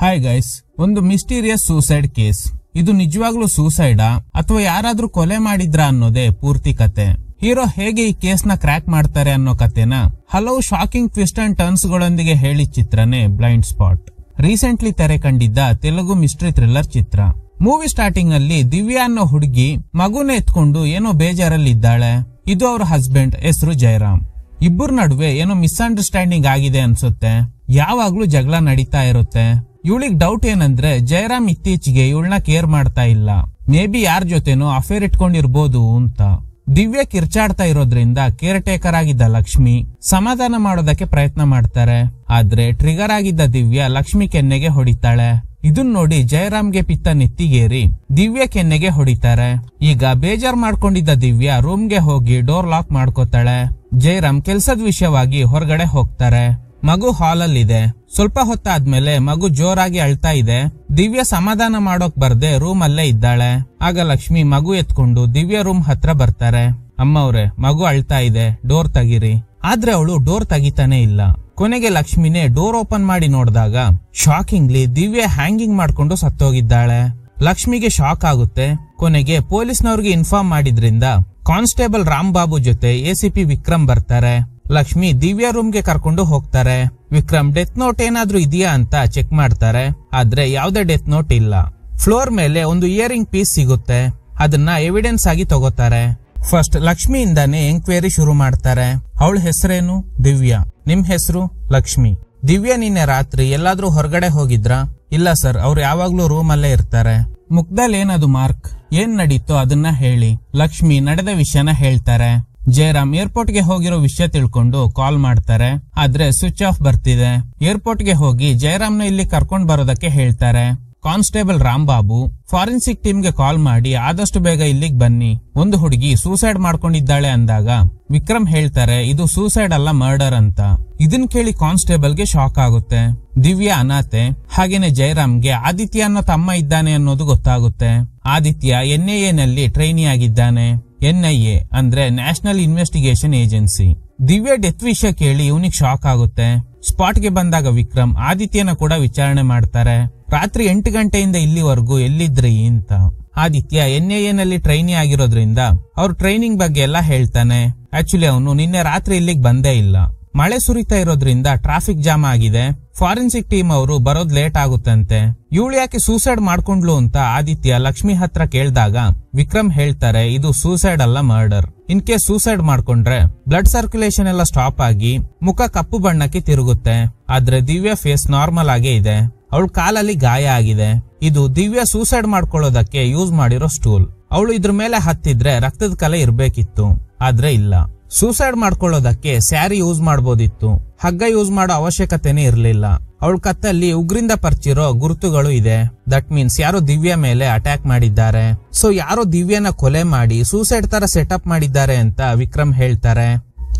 Hi guys, ಒಂದು mysterious suicide case. ಇದು ನಿಜವಾಗ್ಲೂ ಸೂಸೈಡಾ ಅಥವಾ ಯಾರಾದ್ರೂ ಕೊಲೆ ಮಾಡಿದ್ರಾ ಅನ್ನೋದೇ ಪೂರ್ತಿ ಕತೆ. ಹೀರೋ ಹೇಗೆ ಈ ಕೇಸ್ ನ ಕ್ರ್ಯಾಕ್ ಮಾಡ್ತಾರೆ ಅನ್ನೋ ಕತೆನ ಹಲವು ಶಾಕಿಂಗ್ ಟ್ವಿಸ್ಟ್ ಅಂಡ್ ಟರ್ನ್ಸ್ ಗಳೊಂದಿಗೆ ಹೇಳಿದ ಚಿತ್ರನೇ ಬ್ಲೈಂಡ್ ಸ್ಪಾಟ್. ರೀಸೆಂಟ್ಲಿ ತೆರೆ ಕಂಡಿದ್ದ ತೆಲುಗು ಮಿಸ್ಟ್ರಿ ಥ್ರಿಲ್ಲರ್ ಚಿತ್ರ. ಮೂವಿ ಸ್ಟಾರ್ಟಿಂಗ್ ನಲ್ಲಿ ದಿವ್ಯಾ ಅನ್ನೋ ಹುಡುಗಿ ಮಗುನ ಎತ್ಕೊಂಡು ಏನೋ ಬೇಜಾರಲ್ಲಿದ್ದಾಳೆ. ಇದು ಅವ್ರ ಹಸ್ಬೆಂಡ್, ಹೆಸರು ಜಯರಾಮ್. ಇಬ್ಬರ ನಡುವೆ ಏನೋ ಮಿಸ್ಅಂಡರ್ಸ್ಟ್ಯಾಂಡಿಂಗ್ ಆಗಿದೆ ಅನ್ಸುತ್ತೆ. ಯಾವಾಗ್ಲೂ ಜಗಳ ನಡೀತಾ ಇರುತ್ತೆ. ಇವಳಿಗೆ ಡೌಟ್ ಏನಂದ್ರೆ ಜಯರಾಮ್ ಇತ್ತೀಚೆಗೆ ಇವಳನ್ನ ಕೇರ್ ಮಾಡ್ತಾ ಇಲ್ಲ, ಮೇ ಬಿ ಯಾರ ಜೊತೆನೋ ಅಫೇರ್ ಇಟ್ಕೊಂಡಿರ್ಬೋದು ಅಂತ. ದಿವ್ಯಾ ಕಿರ್ಚಾಡ್ತಾ ಇರೋದ್ರಿಂದ ಕೇರ್ ಟೇಕರ್ ಆಗಿದ್ದ ಲಕ್ಷ್ಮಿ ಸಮಾಧಾನ ಮಾಡೋದಕ್ಕೆ ಪ್ರಯತ್ನ ಮಾಡ್ತಾರೆ. ಆದ್ರೆ ಟ್ರಿಗರ್ ಆಗಿದ್ದ ದಿವ್ಯಾ ಲಕ್ಷ್ಮಿ ಕೆನ್ನೆಗೆ ಹೊಡಿತಾಳೆ. ಇದನ್ ನೋಡಿ ಜಯರಾಮ್ಗೆ ಪಿತ್ತ ನೆತ್ತಿಗೇರಿ ದಿವ್ಯಾ ಕೆನ್ನೆಗೆ ಹೊಡಿತಾರೆ. ಈಗ ಬೇಜಾರ್ ಮಾಡ್ಕೊಂಡಿದ್ದ ದಿವ್ಯಾ ರೂಮ್ಗೆ ಹೋಗಿ ಡೋರ್ ಲಾಕ್ ಮಾಡ್ಕೋತಾಳೆ. ಜಯರಾಮ್ ಕೆಲ್ಸದ ವಿಷಯವಾಗಿ ಹೊರಗಡೆ ಹೋಗ್ತಾರೆ. ಮಗು ಹಾಲಲ್ಲಿದೆ. ಸ್ವಲ್ಪ ಹೊತ್ತಾದ್ಮೇಲೆ ಮಗು ಜೋರಾಗಿ ಅಳ್ತಾ ಇದೆ. ದಿವ್ಯಾ ಸಮಾಧಾನ ಮಾಡೋಕ್ ಬರ್ದೆ ರೂಮ್ ಅಲ್ಲೇ ಇದ್ದಾಳೆ. ಆಗ ಲಕ್ಷ್ಮಿ ಮಗು ಎತ್ಕೊಂಡು ದಿವ್ಯಾ ರೂಮ್ ಹತ್ರ ಬರ್ತಾರೆ. ಅಮ್ಮವ್ರೆ, ಮಗು ಅಳ್ತಾ ಇದೆ, ಡೋರ್ ತೆಗೀರಿ. ಆದ್ರೆ ಅವಳು ಡೋರ್ ತೆಗಿತಾನೆ ಇಲ್ಲ. ಕೊನೆಗೆ ಲಕ್ಷ್ಮಿನೇ ಡೋರ್ ಓಪನ್ ಮಾಡಿ ನೋಡಿದಾಗ ಶಾಕಿಂಗ್ಲಿ ದಿವ್ಯಾ ಹ್ಯಾಂಗಿಂಗ್ ಮಾಡ್ಕೊಂಡು ಸತ್ತೋಗಿದ್ದಾಳೆ. ಲಕ್ಷ್ಮಿಗೆ ಶಾಕ್ ಆಗುತ್ತೆ. ಕೊನೆಗೆ ಪೊಲೀಸ್ನವ್ರಿಗೆ ಇನ್ಫಾರ್ಮ್ ಮಾಡಿದ್ರಿಂದ ಕಾನ್ಸ್ಟೇಬಲ್ ರಾಂಬಾಬು ಜೊತೆ ಎಸಿಪಿ ವಿಕ್ರಮ್ ಬರ್ತಾರೆ. ಲಕ್ಷ್ಮಿ ದಿವ್ಯಾ ರೂಮ್ಗೆ ಕರ್ಕೊಂಡು ಹೋಗ್ತಾರೆ. ವಿಕ್ರಮ್ ಡೆತ್ ನೋಟ್ ಏನಾದ್ರೂ ಇದೆಯಾ ಅಂತ ಚೆಕ್ ಮಾಡ್ತಾರೆ. ಆದ್ರೆ ಯಾವ್ದೇ ಡೆತ್ ನೋಟ್ ಇಲ್ಲ. ಫ್ಲೋರ್ ಮೇಲೆ ಒಂದು ಇಯರಿಂಗ್ ಪೀಸ್ ಸಿಗುತ್ತೆ. ಅದನ್ನ ಎವಿಡೆನ್ಸ್ ಆಗಿ ತಗೋತಾರೆ. ಫಸ್ಟ್ ಲಕ್ಷ್ಮಿಯಿಂದಾನೇ ಎಂಕ್ವೈರಿ ಶುರು ಮಾಡ್ತಾರೆ. ಅವಳ ಹೆಸರೇನು? ದಿವ್ಯಾ. ನಿಮ್ ಹೆಸರು? ಲಕ್ಷ್ಮಿ. ದಿವ್ಯಾ ನಿನ್ನೆ ರಾತ್ರಿ ಎಲ್ಲಾದ್ರೂ ಹೊರಗಡೆ ಹೋಗಿದ್ರಾ? ಇಲ್ಲ ಸರ್, ಅವ್ರು ಯಾವಾಗ್ಲೂ ರೂಮ್ ಅಲ್ಲೇ ಇರ್ತಾರೆ. ಮುಖದಲ್ಲಿ ಏನದು ಮಾರ್ಕ್? ಏನ್ ನಡೀತೋ ಅದನ್ನ ಹೇಳಿ. ಲಕ್ಷ್ಮಿ ನಡೆದ ವಿಷಯನ ಹೇಳ್ತಾರೆ. ಜಯರಾಮ್ ಏರ್ಪೋರ್ಟ್ ಗೆ ಹೋಗಿರೋ ವಿಷಯ ತಿಳ್ಕೊಂಡು ಕಾಲ್ ಮಾಡ್ತಾರೆ. ಆದ್ರೆ ಸ್ವಿಚ್ ಆಫ್ ಬರ್ತಿದೆ. ಏರ್ಪೋರ್ಟ್ ಗೆ ಹೋಗಿ ಜಯರಾಮ್ನ ಇಲ್ಲಿ ಕರ್ಕೊಂಡ್ ಬರೋದಕ್ಕೆ ಹೇಳ್ತಾರೆ. ಕಾನ್ಸ್ಟೇಬಲ್ ರಾಂಬಾಬು ಫಾರೆನ್ಸಿಕ್ ಟೀಮ್ ಗೆ ಕಾಲ್ ಮಾಡಿ ಆದಷ್ಟು ಬೇಗ ಇಲ್ಲಿಗೆ ಬನ್ನಿ, ಒಂದು ಹುಡುಗಿ ಸೂಸೈಡ್ ಮಾಡ್ಕೊಂಡಿದ್ದಾಳೆ ಅಂದಾಗ ವಿಕ್ರಮ್ ಹೇಳ್ತಾರೆ ಇದು ಸೂಸೈಡ್ ಅಲ್ಲ, ಮರ್ಡರ್ ಅಂತ. ಇದನ್ ಕೇಳಿ ಕಾನ್ಸ್ಟೇಬಲ್ ಗೆ ಶಾಕ್ ಆಗುತ್ತೆ. ದಿವ್ಯಾ ಅನಾಥೆ. ಹಾಗೇನೆ ಜಯರಾಮ್ಗೆ ಆದಿತ್ಯ ಅನ್ನೋ ತಮ್ಮ ಇದ್ದಾನೆ ಅನ್ನೋದು ಗೊತ್ತಾಗುತ್ತೆ. ಆದಿತ್ಯ NIA ನಲ್ಲಿ ಟ್ರೈನಿ ಆಗಿದ್ದಾನೆ. NIA ಅಂದ್ರೆ national investigation agency. Divya death ವಿಷಯ ಕೇಳಿ ಇವನಿಗೆ ಶಾಕ್ ಆಗುತ್ತೆ. ಸ್ಪಾಟ್ ಗೆ ಬಂದಾಗ ವಿಕ್ರಮ್ ಆದಿತ್ಯನ ಕೂಡ ವಿಚಾರಣೆ ಮಾಡ್ತಾರೆ. ರಾತ್ರಿ 8 ಗಂಟೆಯಿಂದ ಇಲ್ಲಿವರೆಗೂ ಎಲ್ಲಿದ್ರಿ ಅಂತ. ಆದಿತ್ಯ NIA ನಲ್ಲಿ ಟ್ರೈನಿ ಆಗಿರೋದ್ರಿಂದ ಅವ್ರ ಟ್ರೈನಿಂಗ್ ಬಗ್ಗೆ ಎಲ್ಲ ಹೇಳ್ತಾನೆ. ಆಕ್ಚುಲಿ ಅವನು ನಿನ್ನೆ ರಾತ್ರಿ ಇಲ್ಲಿಗೆ ಬಂದೇ ಇಲ್ಲ. ಮಳೆ ಸುರಿತಾ ಇರೋದ್ರಿಂದ ಟ್ರಾಫಿಕ್ ಜಾಮ್ ಆಗಿದೆ. ಫಾರೆನ್ಸಿಕ್ ಟೀಮ್ ಅವರು ಬರೋದ್ ಲೇಟ್ ಆಗುತ್ತಂತೆ. ಇವಳು ಯಾಕೆ ಸೂಸೈಡ್ ಮಾಡ್ಕೊಂಡ್ಲು ಅಂತ ಆದಿತ್ಯ ಲಕ್ಷ್ಮಿ ಹತ್ರ ಕೇಳಿದಾಗ ವಿಕ್ರಮ್ ಹೇಳ್ತಾರೆ ಇದು ಸೂಸೈಡ್ ಅಲ್ಲ, ಮರ್ಡರ್. ಇನ್ ಕೇಸ್ ಸೂಸೈಡ್ ಮಾಡ್ಕೊಂಡ್ರೆ ಬ್ಲಡ್ ಸರ್ಕ್ಯುಲೇಷನ್ ಎಲ್ಲ ಸ್ಟಾಪ್ ಆಗಿ ಮುಖ ಕಪ್ಪು ಬಣ್ಣಕ್ಕೆ ತಿರುಗುತ್ತೆ. ಆದ್ರೆ ದಿವ್ಯಾ ಫೇಸ್ ನಾರ್ಮಲ್ ಆಗೇ ಇದೆ. ಅವಳ ಕಾಲಲ್ಲಿ ಗಾಯ ಆಗಿದೆ. ಇದು ದಿವ್ಯಾ ಸೂಸೈಡ್ ಮಾಡ್ಕೊಳ್ಳೋದಕ್ಕೆ ಯೂಸ್ ಮಾಡಿರೋ ಸ್ಟೂಲ್. ಅವಳು ಇದ್ರ ಮೇಲೆ ಹತ್ತಿದ್ರೆ ರಕ್ತದ ಕಲೆ ಇರ್ಬೇಕಿತ್ತು, ಆದ್ರೆ ಇಲ್ಲ. ಸೂಸೈಡ್ ಮಾಡ್ಕೊಳ್ಳೋದಕ್ಕೆ ಸ್ಯಾರಿ ಯೂಸ್ ಮಾಡಬಹುದಿತ್ತು. ಹಗ್ಗ ಯೂಸ್ ಮಾಡೋ ಅವಶ್ಯಕತೆನೇ ಇರ್ಲಿಲ್ಲ. ಅವಳ ಕತ್ತಲ್ಲಿ ಉಗ್ರಿಂದ ಪರ್ಚಿರೋ ಗುರುತುಗಳು ಇದೆ. ದಟ್ ಮೀನ್ಸ್ ಯಾರೋ ದಿವ್ಯಾ ಮೇಲೆ ಅಟ್ಯಾಕ್ ಮಾಡಿದ್ದಾರೆ. ಸೊ ಯಾರೋ ದಿವ್ಯಾನ ಕೊಲೆ ಮಾಡಿ ಸೂಸೈಡ್ ತರ ಸೆಟಪ್ ಮಾಡಿದ್ದಾರೆ ಅಂತ ವಿಕ್ರಮ್ ಹೇಳ್ತಾರೆ.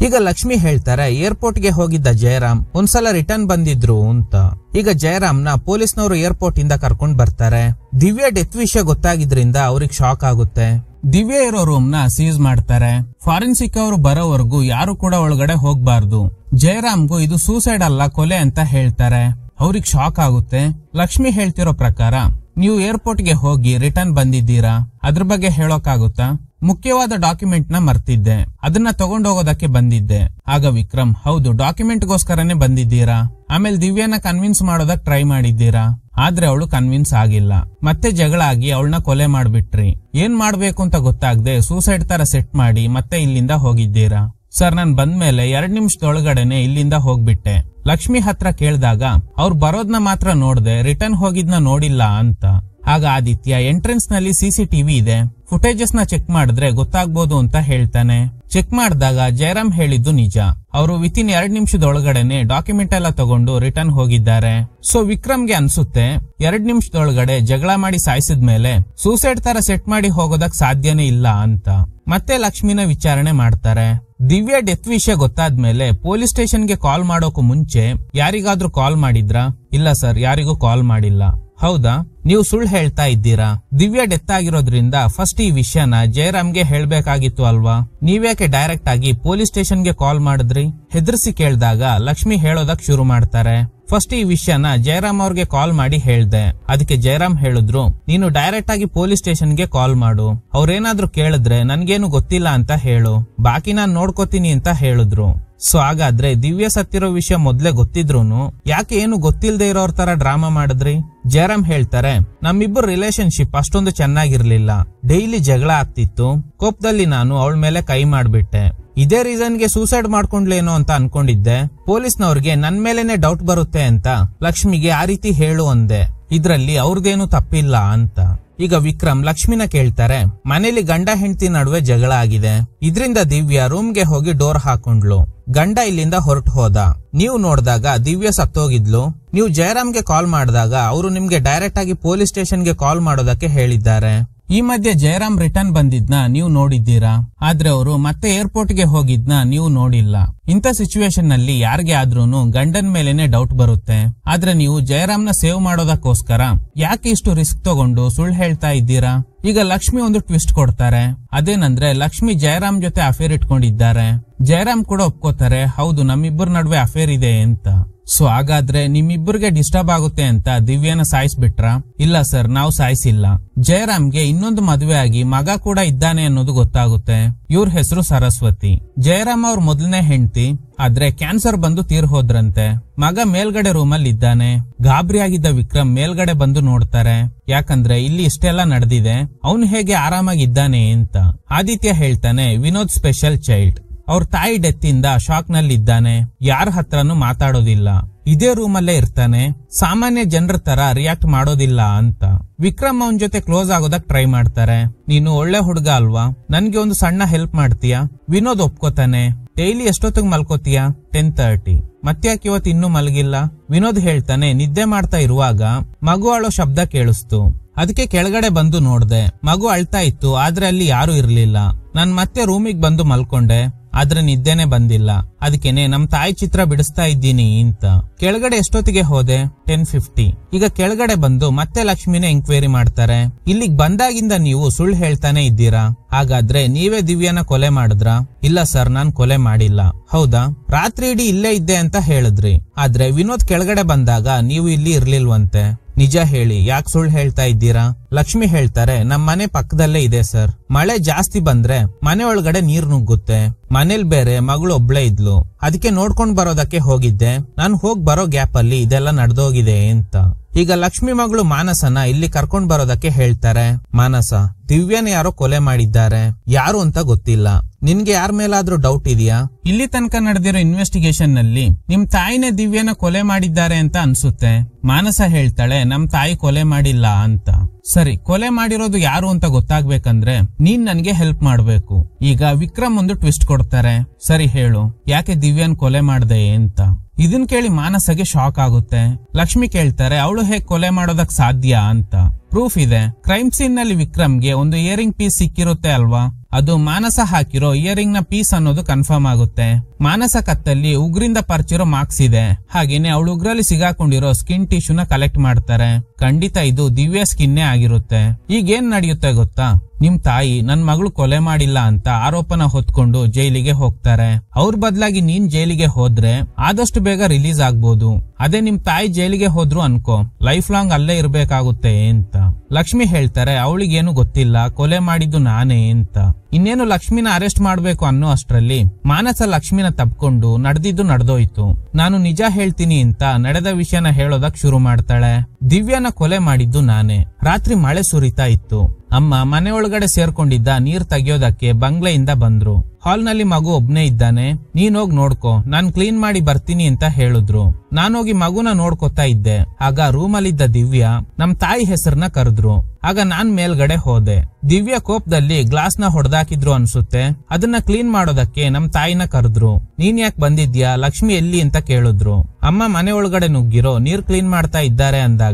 ಈಗ ಲಕ್ಷ್ಮಿ ಹೇಳ್ತಾರೆ ಏರ್ಪೋರ್ಟ್ ಗೆ ಹೋಗಿದ್ದ ಜಯರಾಮ್ ಒಂದ್ಸಲ ರಿಟರ್ನ್ ಬಂದಿದ್ರು ಅಂತ. ಈಗ ಜಯರಾಮ್ನ ಪೊಲೀಸ್ನವರು ಏರ್ಪೋರ್ಟ್ ಇಂದ ಕರ್ಕೊಂಡ್ ಬರ್ತಾರೆ. ದಿವ್ಯಾ ಡೆತ್ ವಿಷಯ ಗೊತ್ತಾಗಿದ್ರಿಂದ ಅವ್ರಿಗೆ ಶಾಕ್ ಆಗುತ್ತೆ. ದಿವ್ಯಾ ಇರೋ ರೂಮ್ ನ ಸೀಸ್ ಮಾಡ್ತಾರೆ. ಫಾರೆನ್ಸಿಕ್ ಅವರು ಬರೋವರೆಗೂ ಯಾರು ಕೂಡ ಒಳಗಡೆ ಹೋಗ್ಬಾರ್ದು. ಜಯರಾಮ್ಗೂ ಇದು ಸೂಸೈಡ್ ಅಲ್ಲ, ಕೊಲೆ ಅಂತ ಹೇಳ್ತಾರೆ. ಅವ್ರಿಗೆ ಶಾಕ್ ಆಗುತ್ತೆ. ಲಕ್ಷ್ಮಿ ಹೇಳ್ತಿರೋ ಪ್ರಕಾರ ನೀವು ಏರ್ಪೋರ್ಟ್ ಗೆ ಹೋಗಿ ರಿಟರ್ನ್ ಬಂದಿದ್ದೀರಾ, ಅದ್ರ ಬಗ್ಗೆ ಹೇಳೋಕಾಗುತ್ತಾ? ಮುಖ್ಯವಾದ ಡಾಕ್ಯುಮೆಂಟ್ ನ ಮರ್ತಿದ್ದೆ, ಅದನ್ನ ತಗೊಂಡೋಗೋದಕ್ಕೆ ಬಂದಿದ್ದೆ. ಆಗ ವಿಕ್ರಮ್ ಹೌದು, ಡಾಕ್ಯುಮೆಂಟ್ ಗೋಸ್ಕರನೇ ಬಂದಿದ್ದೀರಾ. ಆಮೇಲೆ ದಿವ್ಯಾನ ಕನ್ವಿನ್ಸ್ ಮಾಡೋದಕ್ ಟ್ರೈ ಮಾಡಿದ್ದೀರಾ, ಆದ್ರೆ ಅವಳು ಕನ್ವಿನ್ಸ್ ಆಗಿಲ್ಲ. ಮತ್ತೆ ಜಗಳ ಆಗಿ ಅವಳನ್ನ ಕೊಲೆ ಮಾಡ್ಬಿಟ್ರಿ. ಏನ್ ಮಾಡ್ಬೇಕು ಅಂತ ಗೊತ್ತಾಗದೆ ಸೂಸೈಡ್ ತರ ಸೆಟ್ ಮಾಡಿ ಮತ್ತೆ ಇಲ್ಲಿಂದ ಹೋಗಿದ್ದೀರಾ. ಸರ್, ನಾನ್ ಬಂದ್ಮೇಲೆ 2 ನಿಮಿಷದೊಳಗಡೆನೆ ಇಲ್ಲಿಂದ ಹೋಗ್ಬಿಟ್ಟೆ. ಲಕ್ಷ್ಮಿ ಹತ್ರ ಕೇಳಿದಾಗ ಅವ್ರು ಬರೋದ್ನ ಮಾತ್ರ ನೋಡ್ದೆ, ರಿಟರ್ನ್ ಹೋಗಿದ್ನ ನೋಡಿಲ್ಲ ಅಂತ. ಆಗ ಆದಿತ್ಯ ಎಂಟ್ರೆನ್ಸ್ ನಲ್ಲಿ CCTV ಇದೆ, ಫುಟೇಜಸ್ ನ ಚೆಕ್ ಮಾಡಿದ್ರೆ ಗೊತ್ತಾಗ್ಬೋದು ಅಂತ ಹೇಳ್ತಾನೆ. ಚೆಕ್ ಮಾಡಿದಾಗ ಜಯರಾಮ್ ಹೇಳಿದ್ದು ನಿಜ. ಅವರು ವಿತಿನ್ 2 ನಿಮಿಷದೊಳಗಡೆನೆ ಡಾಕ್ಯುಮೆಂಟ್ ಎಲ್ಲ ತಗೊಂಡು ರಿಟರ್ನ್ ಹೋಗಿದ್ದಾರೆ. ಸೊ ವಿಕ್ರಮ್ಗೆ ಅನ್ಸುತ್ತೆ 2 ನಿಮಿಷದೊಳಗಡೆ ಜಗಳ ಮಾಡಿ ಸಾಯಿಸಿದ್ಮೇಲೆ ಸೂಸೈಡ್ ತರ ಸೆಟ್ ಮಾಡಿ ಹೋಗೋದಕ್ ಸಾಧ್ಯನೇ ಇಲ್ಲ ಅಂತ. ಮತ್ತೆ ಲಕ್ಷ್ಮಿನ ವಿಚಾರಣೆ ಮಾಡ್ತಾರೆ. ದಿವ್ಯಾ ಡೆತ್ ವಿಷಯ ಗೊತ್ತಾದ್ಮೇಲೆ ಪೊಲೀಸ್ ಸ್ಟೇಷನ್ ಗೆ ಕಾಲ್ ಮಾಡೋಕು ಮುಂಚೆ ಯಾರಿಗಾದ್ರೂ ಕಾಲ್ ಮಾಡಿದ್ರಾ? ಇಲ್ಲ ಸರ್, ಯಾರಿಗೂ ಕಾಲ್ ಮಾಡಿಲ್ಲ. ಹೌದಾ? ನೀವು ಸುಳ್ಳು ಹೇಳ್ತಾ ಇದ್ದೀರಾ. ದಿವ್ಯಾ ಡೆತ್ ಆಗಿರೋದ್ರಿಂದ ಫಸ್ಟ್ ಈ ವಿಷಯನ ಜಯರಾಮ್ಗೆ ಹೇಳ್ಬೇಕಾಗಿತ್ತು ಅಲ್ವಾ? ನೀವ್ಯಾಕೆ ಡೈರೆಕ್ಟ್ ಆಗಿ ಪೊಲೀಸ್ ಸ್ಟೇಷನ್ಗೆ ಕಾಲ್ ಮಾಡಿದ್ರಿ? ಹೆದರ್ಸಿ ಕೇಳ್ದಾಗ ಲಕ್ಷ್ಮಿ ಹೇಳೋದಕ್ ಶುರು ಮಾಡ್ತಾರೆ. ಫಸ್ಟ್ ಈ ವಿಷಯನ ಜಯರಾಮ್ ಅವ್ರಿಗೆ ಕಾಲ್ ಮಾಡಿ ಹೇಳ್ದೆ. ಅದಕ್ಕೆ ಜಯರಾಮ್ ಹೇಳಿದ್ರು, ನೀನು ಡೈರೆಕ್ಟ್ ಆಗಿ ಪೊಲೀಸ್ ಸ್ಟೇಷನ್ಗೆ ಕಾಲ್ ಮಾಡು. ಅವ್ರೇನಾದ್ರೂ ಕೇಳಿದ್ರೆ ನನ್ಗೇನು ಗೊತ್ತಿಲ್ಲ ಅಂತ ಹೇಳು, ಬಾಕಿ ನಾನ್ ನೋಡ್ಕೋತೀನಿ ಅಂತ ಹೇಳಿದ್ರು. ಸೊ ಹಾಗಾದ್ರೆ ದಿವ್ಯಾ ಸತ್ತಿರೋ ವಿಷಯ ಮೊದ್ಲೇ ಗೊತ್ತಿದ್ರೂನು ಯಾಕೆ ಏನು ಗೊತ್ತಿಲ್ಲದೆ ಇರೋರ್ ತರ ಡ್ರಾಮಾ ಮಾಡಿದ್ರಿ? ಜಯರಾಮ್ ಹೇಳ್ತಾರೆ, ನಮ್ಮಿಬ್ಬರು ರಿಲೇಶನ್ಶಿಪ್ ಅಷ್ಟೊಂದು ಚೆನ್ನಾಗಿರ್ಲಿಲ್ಲ. ಡೈಲಿ ಜಗಳ ಆಗ್ತಿತ್ತು. ಕೋಪದಲ್ಲಿ ನಾನು ಅವಳ ಮೇಲೆ ಕೈ ಮಾಡ್ಬಿಟ್ಟೆ. ಇದೇ ರೀಸನ್ಗೆ ಸೂಸೈಡ್ ಮಾಡ್ಕೊಂಡ್ಲೇನೋ ಅಂತ ಅನ್ಕೊಂಡಿದ್ದೆ. ಪೊಲೀಸ್ನವ್ರಿಗೆ ನನ್ ಮೇಲೇನೆ ಡೌಟ್ ಬರುತ್ತೆ ಅಂತ ಲಕ್ಷ್ಮಿಗೆ ಆ ರೀತಿ ಹೇಳು ಅಂದೆ. ಇದ್ರಲ್ಲಿ ಅವ್ರದೇನು ತಪ್ಪಿಲ್ಲ ಅಂತ. ಈಗ ವಿಕ್ರಮ್ ಲಕ್ಷ್ಮಿನ ಕೇಳ್ತಾರೆ, ಮನೇಲಿ ಗಂಡ ಹೆಂಡತಿ ನಡುವೆ ಜಗಳ ಆಗಿದೆ. ಇದ್ರಿಂದ ದಿವ್ಯಾ ರೂಮ್ಗೆ ಹೋಗಿ ಡೋರ್ ಹಾಕೊಂಡ್ಲು. ಗಂಡ ಇಲ್ಲಿಂದ ಹೊರಟು ಹೋದ. ನೀವು ನೋಡಿದಾಗ ದಿವ್ಯಾ ಸತ್ತೋಗಿದ್ಲು. ನೀವು ಜಯರಾಮ್ಗೆ ಕಾಲ್ ಮಾಡಿದಾಗ ಅವರು ನಿಮ್ಗೆ ಡೈರೆಕ್ಟ್ ಆಗಿ ಪೊಲೀಸ್ ಸ್ಟೇಷನ್ಗೆ ಕಾಲ್ ಮಾಡೋದಕ್ಕೆ ಹೇಳಿದ್ದಾರೆ. ಈ ಮಧ್ಯೆ ಜಯರಾಮ್ ರಿಟರ್ನ್ ಬಂದಿದ್ನ ನೀವು ನೋಡಿದ್ದೀರಾ, ಆದ್ರೆ ಅವರು ಮತ್ತೆ ಏರ್ಪೋರ್ಟ್ ಗೆ ಹೋಗಿದ್ನ ನೀವು ನೋಡಿಲ್ಲ. ಇಂಥ ಸಿಚುವೇಶನ್ ನಲ್ಲಿ ಯಾರಿಗೆ ಆದ್ರೂನು ಗಂಡನ್ ಮೇಲೇನೆ ಡೌಟ್ ಬರುತ್ತೆ. ಆದ್ರೆ ನೀವು ಜಯರಾಮ್ನ ಸೇವ್ ಮಾಡೋದಕ್ಕೋಸ್ಕರ ಯಾಕೆ ಇಷ್ಟು ರಿಸ್ಕ್ ತಗೊಂಡು ಸುಳ್ಳು ಹೇಳ್ತಾ ಇದ್ದೀರಾ? ಈಗ ಲಕ್ಷ್ಮಿ ಒಂದು ಟ್ವಿಸ್ಟ್ ಕೊಡ್ತಾರೆ. ಅದೇನಂದ್ರೆ ಲಕ್ಷ್ಮಿ ಜಯರಾಮ್ ಜೊತೆ ಅಫೇರ್ ಇಟ್ಕೊಂಡಿದ್ದಾರೆ. ಜಯರಾಮ್ ಕೂಡ ಒಪ್ಕೋತಾರೆ, ಹೌದು ನಮ್ಮಿಬ್ಬರ ನಡುವೆ ಅಫೇರ್ ಇದೆ ಅಂತ. ಸೊ ಹಾಗಾದ್ರೆ ನಿಮ್ಮಿಬ್ಬರಿಗೆ ಡಿಸ್ಟರ್ಬ್ ಆಗುತ್ತೆ ಅಂತ ದಿವ್ಯಾನ ಸಾಯಿಸ್ಬಿಟ್ರ? ಇಲ್ಲ ಸರ್, ನಾವು ಸಾಯಿಸಿಲ್ಲ. ಜಯರಾಮ್ಗೆ ಇನ್ನೊಂದು ಮದುವೆ ಆಗಿ ಮಗ ಕೂಡ ಇದ್ದಾನೆ ಅನ್ನೋದು ಗೊತ್ತಾಗುತ್ತೆ. ಇವ್ರ ಹೆಸರು ಸರಸ್ವತಿ. ಜಯರಾಮ್ ಅವ್ರ ಮೊದಲನೇ ಹೆಂಡತಿ, ಆದ್ರೆ ಕ್ಯಾನ್ಸರ್ ಬಂದು ತೀರ್ ಹೋದ್ರಂತೆ. ಮಗ ಮೇಲ್ಗಡೆ ರೂಮಲ್ಲಿ ಇದ್ದಾನೆ. ಗಾಬರಿ ಆಗಿದ್ದ ವಿಕ್ರಮ್ ಮೇಲ್ಗಡೆ ಬಂದು ನೋಡ್ತಾರೆ. ಯಾಕಂದ್ರೆ ಇಲ್ಲಿ ಇಷ್ಟೆಲ್ಲ ನಡೆದಿದೆ, ಅವನು ಹೇಗೆ ಆರಾಮಾಗಿದ್ದಾನೆ ಅಂತ. ಆದಿತ್ಯ ಹೇಳ್ತಾನೆ, ವಿನೋದ್ ಸ್ಪೆಷಲ್ ಚೈಲ್ಡ್. ಅವ್ರ ತಾಯಿ ಡೆತ್ ಇಂದ ಶಾಕ್ ನಲ್ಲಿ ಇದ್ದಾನೆ. ಯಾರ ಹತ್ರನೂ ಮಾತಾಡೋದಿಲ್ಲ. ಇದೇ ರೂಮಲ್ಲೇ ಇರ್ತಾನೆ. ಸಾಮಾನ್ಯ ಜನರ ತರ ರಿಯಾಕ್ಟ್ ಮಾಡೋದಿಲ್ಲ ಅಂತ. ವಿಕ್ರಮ್ ಅವನ್ ಜೊತೆ ಕ್ಲೋಸ್ ಆಗೋದಕ್ ಟ್ರೈ ಮಾಡ್ತಾರೆ. ನೀನು ಒಳ್ಳೆ ಹುಡುಗ ಅಲ್ವಾ, ನನ್ಗೆ ಒಂದು ಸಣ್ಣ ಹೆಲ್ಪ್ ಮಾಡ್ತೀಯಾ? ವಿನೋದ್ ಒಪ್ಕೋತಾನೆ. ಡೈಲಿ ಎಷ್ಟೊತ್ತಿಗೆ ಮಲ್ಕೋತೀಯಾ? 10:30. ಮತ್ತ್ಯಾಕೆ ಇವತ್ತು ಇನ್ನೂ ಮಲಗಿಲ್ಲ? ವಿನೋದ್ ಹೇಳ್ತಾನೆ, ನಿದ್ದೆ ಮಾಡ್ತಾ ಇರುವಾಗ ಮಗು ಅಳೋ ಶಬ್ದ ಕೇಳಿಸ್ತು. ಅದಕ್ಕೆ ಕೆಳಗಡೆ ಬಂದು ನೋಡ್ದೆ. ಮಗು ಅಳ್ತಾ ಇತ್ತು, ಆದ್ರೆ ಅಲ್ಲಿ ಯಾರು ಇರ್ಲಿಲ್ಲ. ನಾನ್ ಮತ್ತೆ ರೂಮಿಗೆ ಬಂದು ಮಲ್ಕೊಂಡೆ, ಆದ್ರೆ ನಿದ್ದೆನೆ ಬಂದಿಲ್ಲ. ಅದಕ್ಕೇನೆ ನಮ್ ತಾಯಿ ಚಿತ್ರ ಬಿಡಿಸ್ತಾ ಇದ್ದೀನಿ ಅಂತ. ಕೆಳಗಡೆ ಎಷ್ಟೊತ್ತಿಗೆ ಹೋದೆ? 10:50. ಈಗ ಕೆಳಗಡೆ ಬಂದು ಮತ್ತೆ ಲಕ್ಷ್ಮಿನೇ ಎಂಕ್ವೈರಿ ಮಾಡ್ತಾರೆ. ಇಲ್ಲಿಗ್ ಬಂದಾಗಿಂದ ನೀವು ಸುಳ್ಳು ಹೇಳ್ತಾನೆ ಇದ್ದೀರಾ. ಹಾಗಾದ್ರೆ ನೀವೇ ದಿವ್ಯಾನ ಕೊಲೆ ಮಾಡಿದ್ರಾ? ಇಲ್ಲ ಸರ್, ನಾನ್ ಕೊಲೆ ಮಾಡಿಲ್ಲ. ಹೌದಾ? ರಾತ್ರಿ ಇಡೀ ಇಲ್ಲೇ ಇದ್ದೆ ಅಂತ ಹೇಳಿದ್ರಿ. ಆದ್ರೆ ವಿನೋದ್ ಕೆಳಗಡೆ ಬಂದಾಗ ನೀವು ಇಲ್ಲಿ ಇರ್ಲಿಲ್ವಂತೆ. ನಿಜ ಹೇಳಿ, ಯಾಕೆ ಸುಳ್ಳು ಹೇಳ್ತಾ ಇದ್ದೀರಾ? ಲಕ್ಷ್ಮಿ ಹೇಳ್ತಾರೆ, ನಮ್ ಮನೆ ಪಕ್ಕದಲ್ಲೇ ಇದೆ ಸರ್. ಮಳೆ ಜಾಸ್ತಿ ಬಂದ್ರೆ ಮನೆ ಒಳಗಡೆ ನೀರ್ ನುಗ್ಗುತ್ತೆ. ಮನೇಲಿ ಬೇರೆ ಮಗಳು ಒಬ್ಳೆ ಇದ್ಲು. ಅದಕ್ಕೆ ನೋಡ್ಕೊಂಡ್ ಬರೋದಕ್ಕೆ ಹೋಗಿದ್ದೆ. ನಾನು ಹೋಗ್ ಬರೋ ಗ್ಯಾಪ್ ಅಲ್ಲಿ ಇದೆಲ್ಲ ನಡೆದೋಗಿದೆ ಅಂತ. ಈಗ ಲಕ್ಷ್ಮಿ ಮಗಳು ಮಾನಸನ ಇಲ್ಲಿ ಕರ್ಕೊಂಡ್ ಬರೋದಕ್ಕೆ ಹೇಳ್ತಾರೆ. ಮಾನಸ, ದಿವ್ಯಾನ ಯಾರೋ ಕೊಲೆ ಮಾಡಿದ್ದಾರೆ. ಯಾರು ಅಂತ ಗೊತ್ತಿಲ್ಲ. ನಿನ್ಗೆ ಯಾರ ಮೇಲಾದ್ರೂ ಡೌಟ್ ಇದೆಯಾ? ಇಲ್ಲಿ ತನಕ ನಡೆದಿರೋ ಇನ್ವೆಸ್ಟಿಗೇಷನ್ ನಲ್ಲಿ ನಿಮ್ ತಾಯಿನೇ ದಿವ್ಯಾನ ಕೊಲೆ ಮಾಡಿದ್ದಾರೆ ಅಂತ ಅನ್ಸುತ್ತೆ. ಮಾನಸ ಹೇಳ್ತಾಳೆ, ನಮ್ ತಾಯಿ ಕೊಲೆ ಮಾಡಿಲ್ಲ ಅಂತ. ಸರಿ, ಕೊಲೆ ಮಾಡಿರೋದು ಯಾರು ಅಂತ ಗೊತ್ತಾಗ್ಬೇಕಂದ್ರೆ ನೀನ್ ನನ್ಗೆ ಹೆಲ್ಪ್ ಮಾಡ್ಬೇಕು. ಈಗ ವಿಕ್ರಮ್ ಒಂದು ಟ್ವಿಸ್ಟ್ ಕೊಡ್ತಾರೆ. ಸರಿ ಹೇಳು, ಯಾಕೆ ದಿವ್ಯಾನ್ ಕೊಲೆ ಮಾಡ್ದೆ ಅಂತ. ಇದನ್ ಕೇಳಿ ಮಾನಸಗೆ ಶಾಕ್ ಆಗುತ್ತೆ. ಲಕ್ಷ್ಮಿ ಕೇಳ್ತಾರೆ, ಅವಳು ಹೇಗ್ ಕೊಲೆ ಮಾಡೋದಕ್ ಸಾಧ್ಯ ಅಂತ. ಪ್ರೂಫ್ ಇದೆ. ಕ್ರೈಮ್ ಸೀನ್ ನಲ್ಲಿ ವಿಕ್ರಮ್ಗೆ ಒಂದು ಇಯರಿಂಗ್ ಪೀಸ್ ಸಿಕ್ಕಿರುತ್ತೆ ಅಲ್ವಾ, ಅದು ಮಾನಸ ಹಾಕಿರೋ ಇಯರಿಂಗ್ ನ ಪೀಸ್ ಅನ್ನೋದು ಕನ್ಫರ್ಮ್ ಆಗುತ್ತೆ. ಮಾನಸ ಕತ್ತಲ್ಲಿ ಉಗ್ರಿಂದ ಪರ್ಚಿರೋ ಮಾರ್ಕ್ಸ್ ಇದೆ. ಹಾಗೇನೆ ಅವಳು ಉಗ್ರಲ್ಲಿ ಸಿಗಾಕೊಂಡಿರೋ ಸ್ಕಿನ್ ಟಿಶ್ಯೂನ ಕಲೆಕ್ಟ್ ಮಾಡ್ತಾರೆ. ಖಂಡಿತ ಇದು ದಿವ್ಯಾ ಸ್ಕಿನ್ನೇ ಆಗಿರುತ್ತೆ. ಈಗೇನ್ ನಡೆಯುತ್ತೆ ಗೊತ್ತಾ? ನಿಮ್ ತಾಯಿ ನನ್ ಮಗಳು ಕೊಲೆ ಮಾಡಿಲ್ಲ ಅಂತ ಆರೋಪನ ಹೊತ್ಕೊಂಡು ಜೈಲಿಗೆ ಹೋಗ್ತಾರೆ. ಅವ್ರ ಬದಲಾಗಿ ನೀನ್ ಜೈಲಿಗೆ ಹೋದ್ರೆ ಆದಷ್ಟು ಬೇಗ ರಿಲೀಸ್ ಆಗ್ಬೋದು. ಅದೇ ನಿಮ್ ತಾಯಿ ಜೈಲಿಗೆ ಹೋದ್ರು ಅನ್ಕೋ, ಲೈಫ್ ಲಾಂಗ್ ಅಲ್ಲೇ ಇರ್ಬೇಕಾಗುತ್ತೆ ಅಂತ. ಲಕ್ಷ್ಮಿ ಹೇಳ್ತಾರೆ, ಅವಳಿಗೇನು ಗೊತ್ತಿಲ್ಲ, ಕೊಲೆ ಮಾಡಿದ್ದು ನಾನೇ ಅಂತ. ಇನ್ನೇನು ಲಕ್ಷ್ಮಿನ ಅರೆಸ್ಟ್ ಮಾಡ್ಬೇಕು ಅನ್ನೋ ಅಷ್ಟ್ರಲ್ಲಿ ಮಾನಸ ಲಕ್ಷ್ಮಿನ ತಪ್ಕೊಂಡು ನಡೆದಿದ್ದು ನಡೆದೋಯ್ತು. ನಾನು ನಿಜ ಹೇಳ್ತೀನಿ ಅಂತ ನಡೆದ ವಿಷಯನ ಹೇಳೋದಕ್ ಶುರು ಮಾಡ್ತಾಳೆ. ದಿವ್ಯಾನ ಕೊಲೆ ಮಾಡಿದ್ದು ನಾನೇ. ರಾತ್ರಿ ಮಳೆ ಸುರಿತಾ ಇತ್ತು. ಅಮ್ಮ ಮನೆ ಒಳಗಡೆ ಸೇರ್ಕೊಂಡಿದ್ದ ನೀರ್ ತೆಗಿಯೋದಕ್ಕೆ ಬಂಗ್ಲೆಯಿಂದ ಬಂದ್ರು. ಹಾಲ್ ನಲ್ಲಿ ಮಗು ಒಬ್ನೇ ಇದ್ದಾನೆ. ನೀನ್ ಹೋಗ್ ನೋಡ್ಕೋ, ನಾನ್ ಕ್ಲೀನ್ ಮಾಡಿ ಬರ್ತೀನಿ ಅಂತ ಹೇಳಿದ್ರು. ನಾನೋಗಿ ಮಗುನ ನೋಡ್ಕೊತಾ ಇದ್ದೆ. ಆಗ ರೂಮಲ್ಲಿದ್ದ ದಿವ್ಯಾ ನಮ್ ತಾಯಿ ಹೆಸರನ್ನ ಕರೆದ್ರು. ಆಗ ನಾನ್ ಮೇಲ್ಗಡೆ ಹೋದೆ. ದಿವ್ಯಾ ಕೋಪದಲ್ಲಿ ಗ್ಲಾಸ್ ನ ಹೊಡೆದಾಕಿದ್ರು ಅನ್ಸುತ್ತೆ. ಅದನ್ನ ಕ್ಲೀನ್ ಮಾಡೋದಕ್ಕೆ ನಮ್ ತಾಯಿನ ಕರೆದ್ರು. ನೀನ್ ಯಾಕೆ ಬಂದಿದ್ಯಾ, ಲಕ್ಷ್ಮಿ ಎಲ್ಲಿ ಅಂತ ಕೇಳಿದ್ರು. ಅಮ್ಮ ಮನೆ ಒಳಗಡೆ ನುಗ್ಗಿರೋ ನೀರ್ ಕ್ಲೀನ್ ಮಾಡ್ತಾ ಇದ್ದಾರೆ ಅಂದಾಗ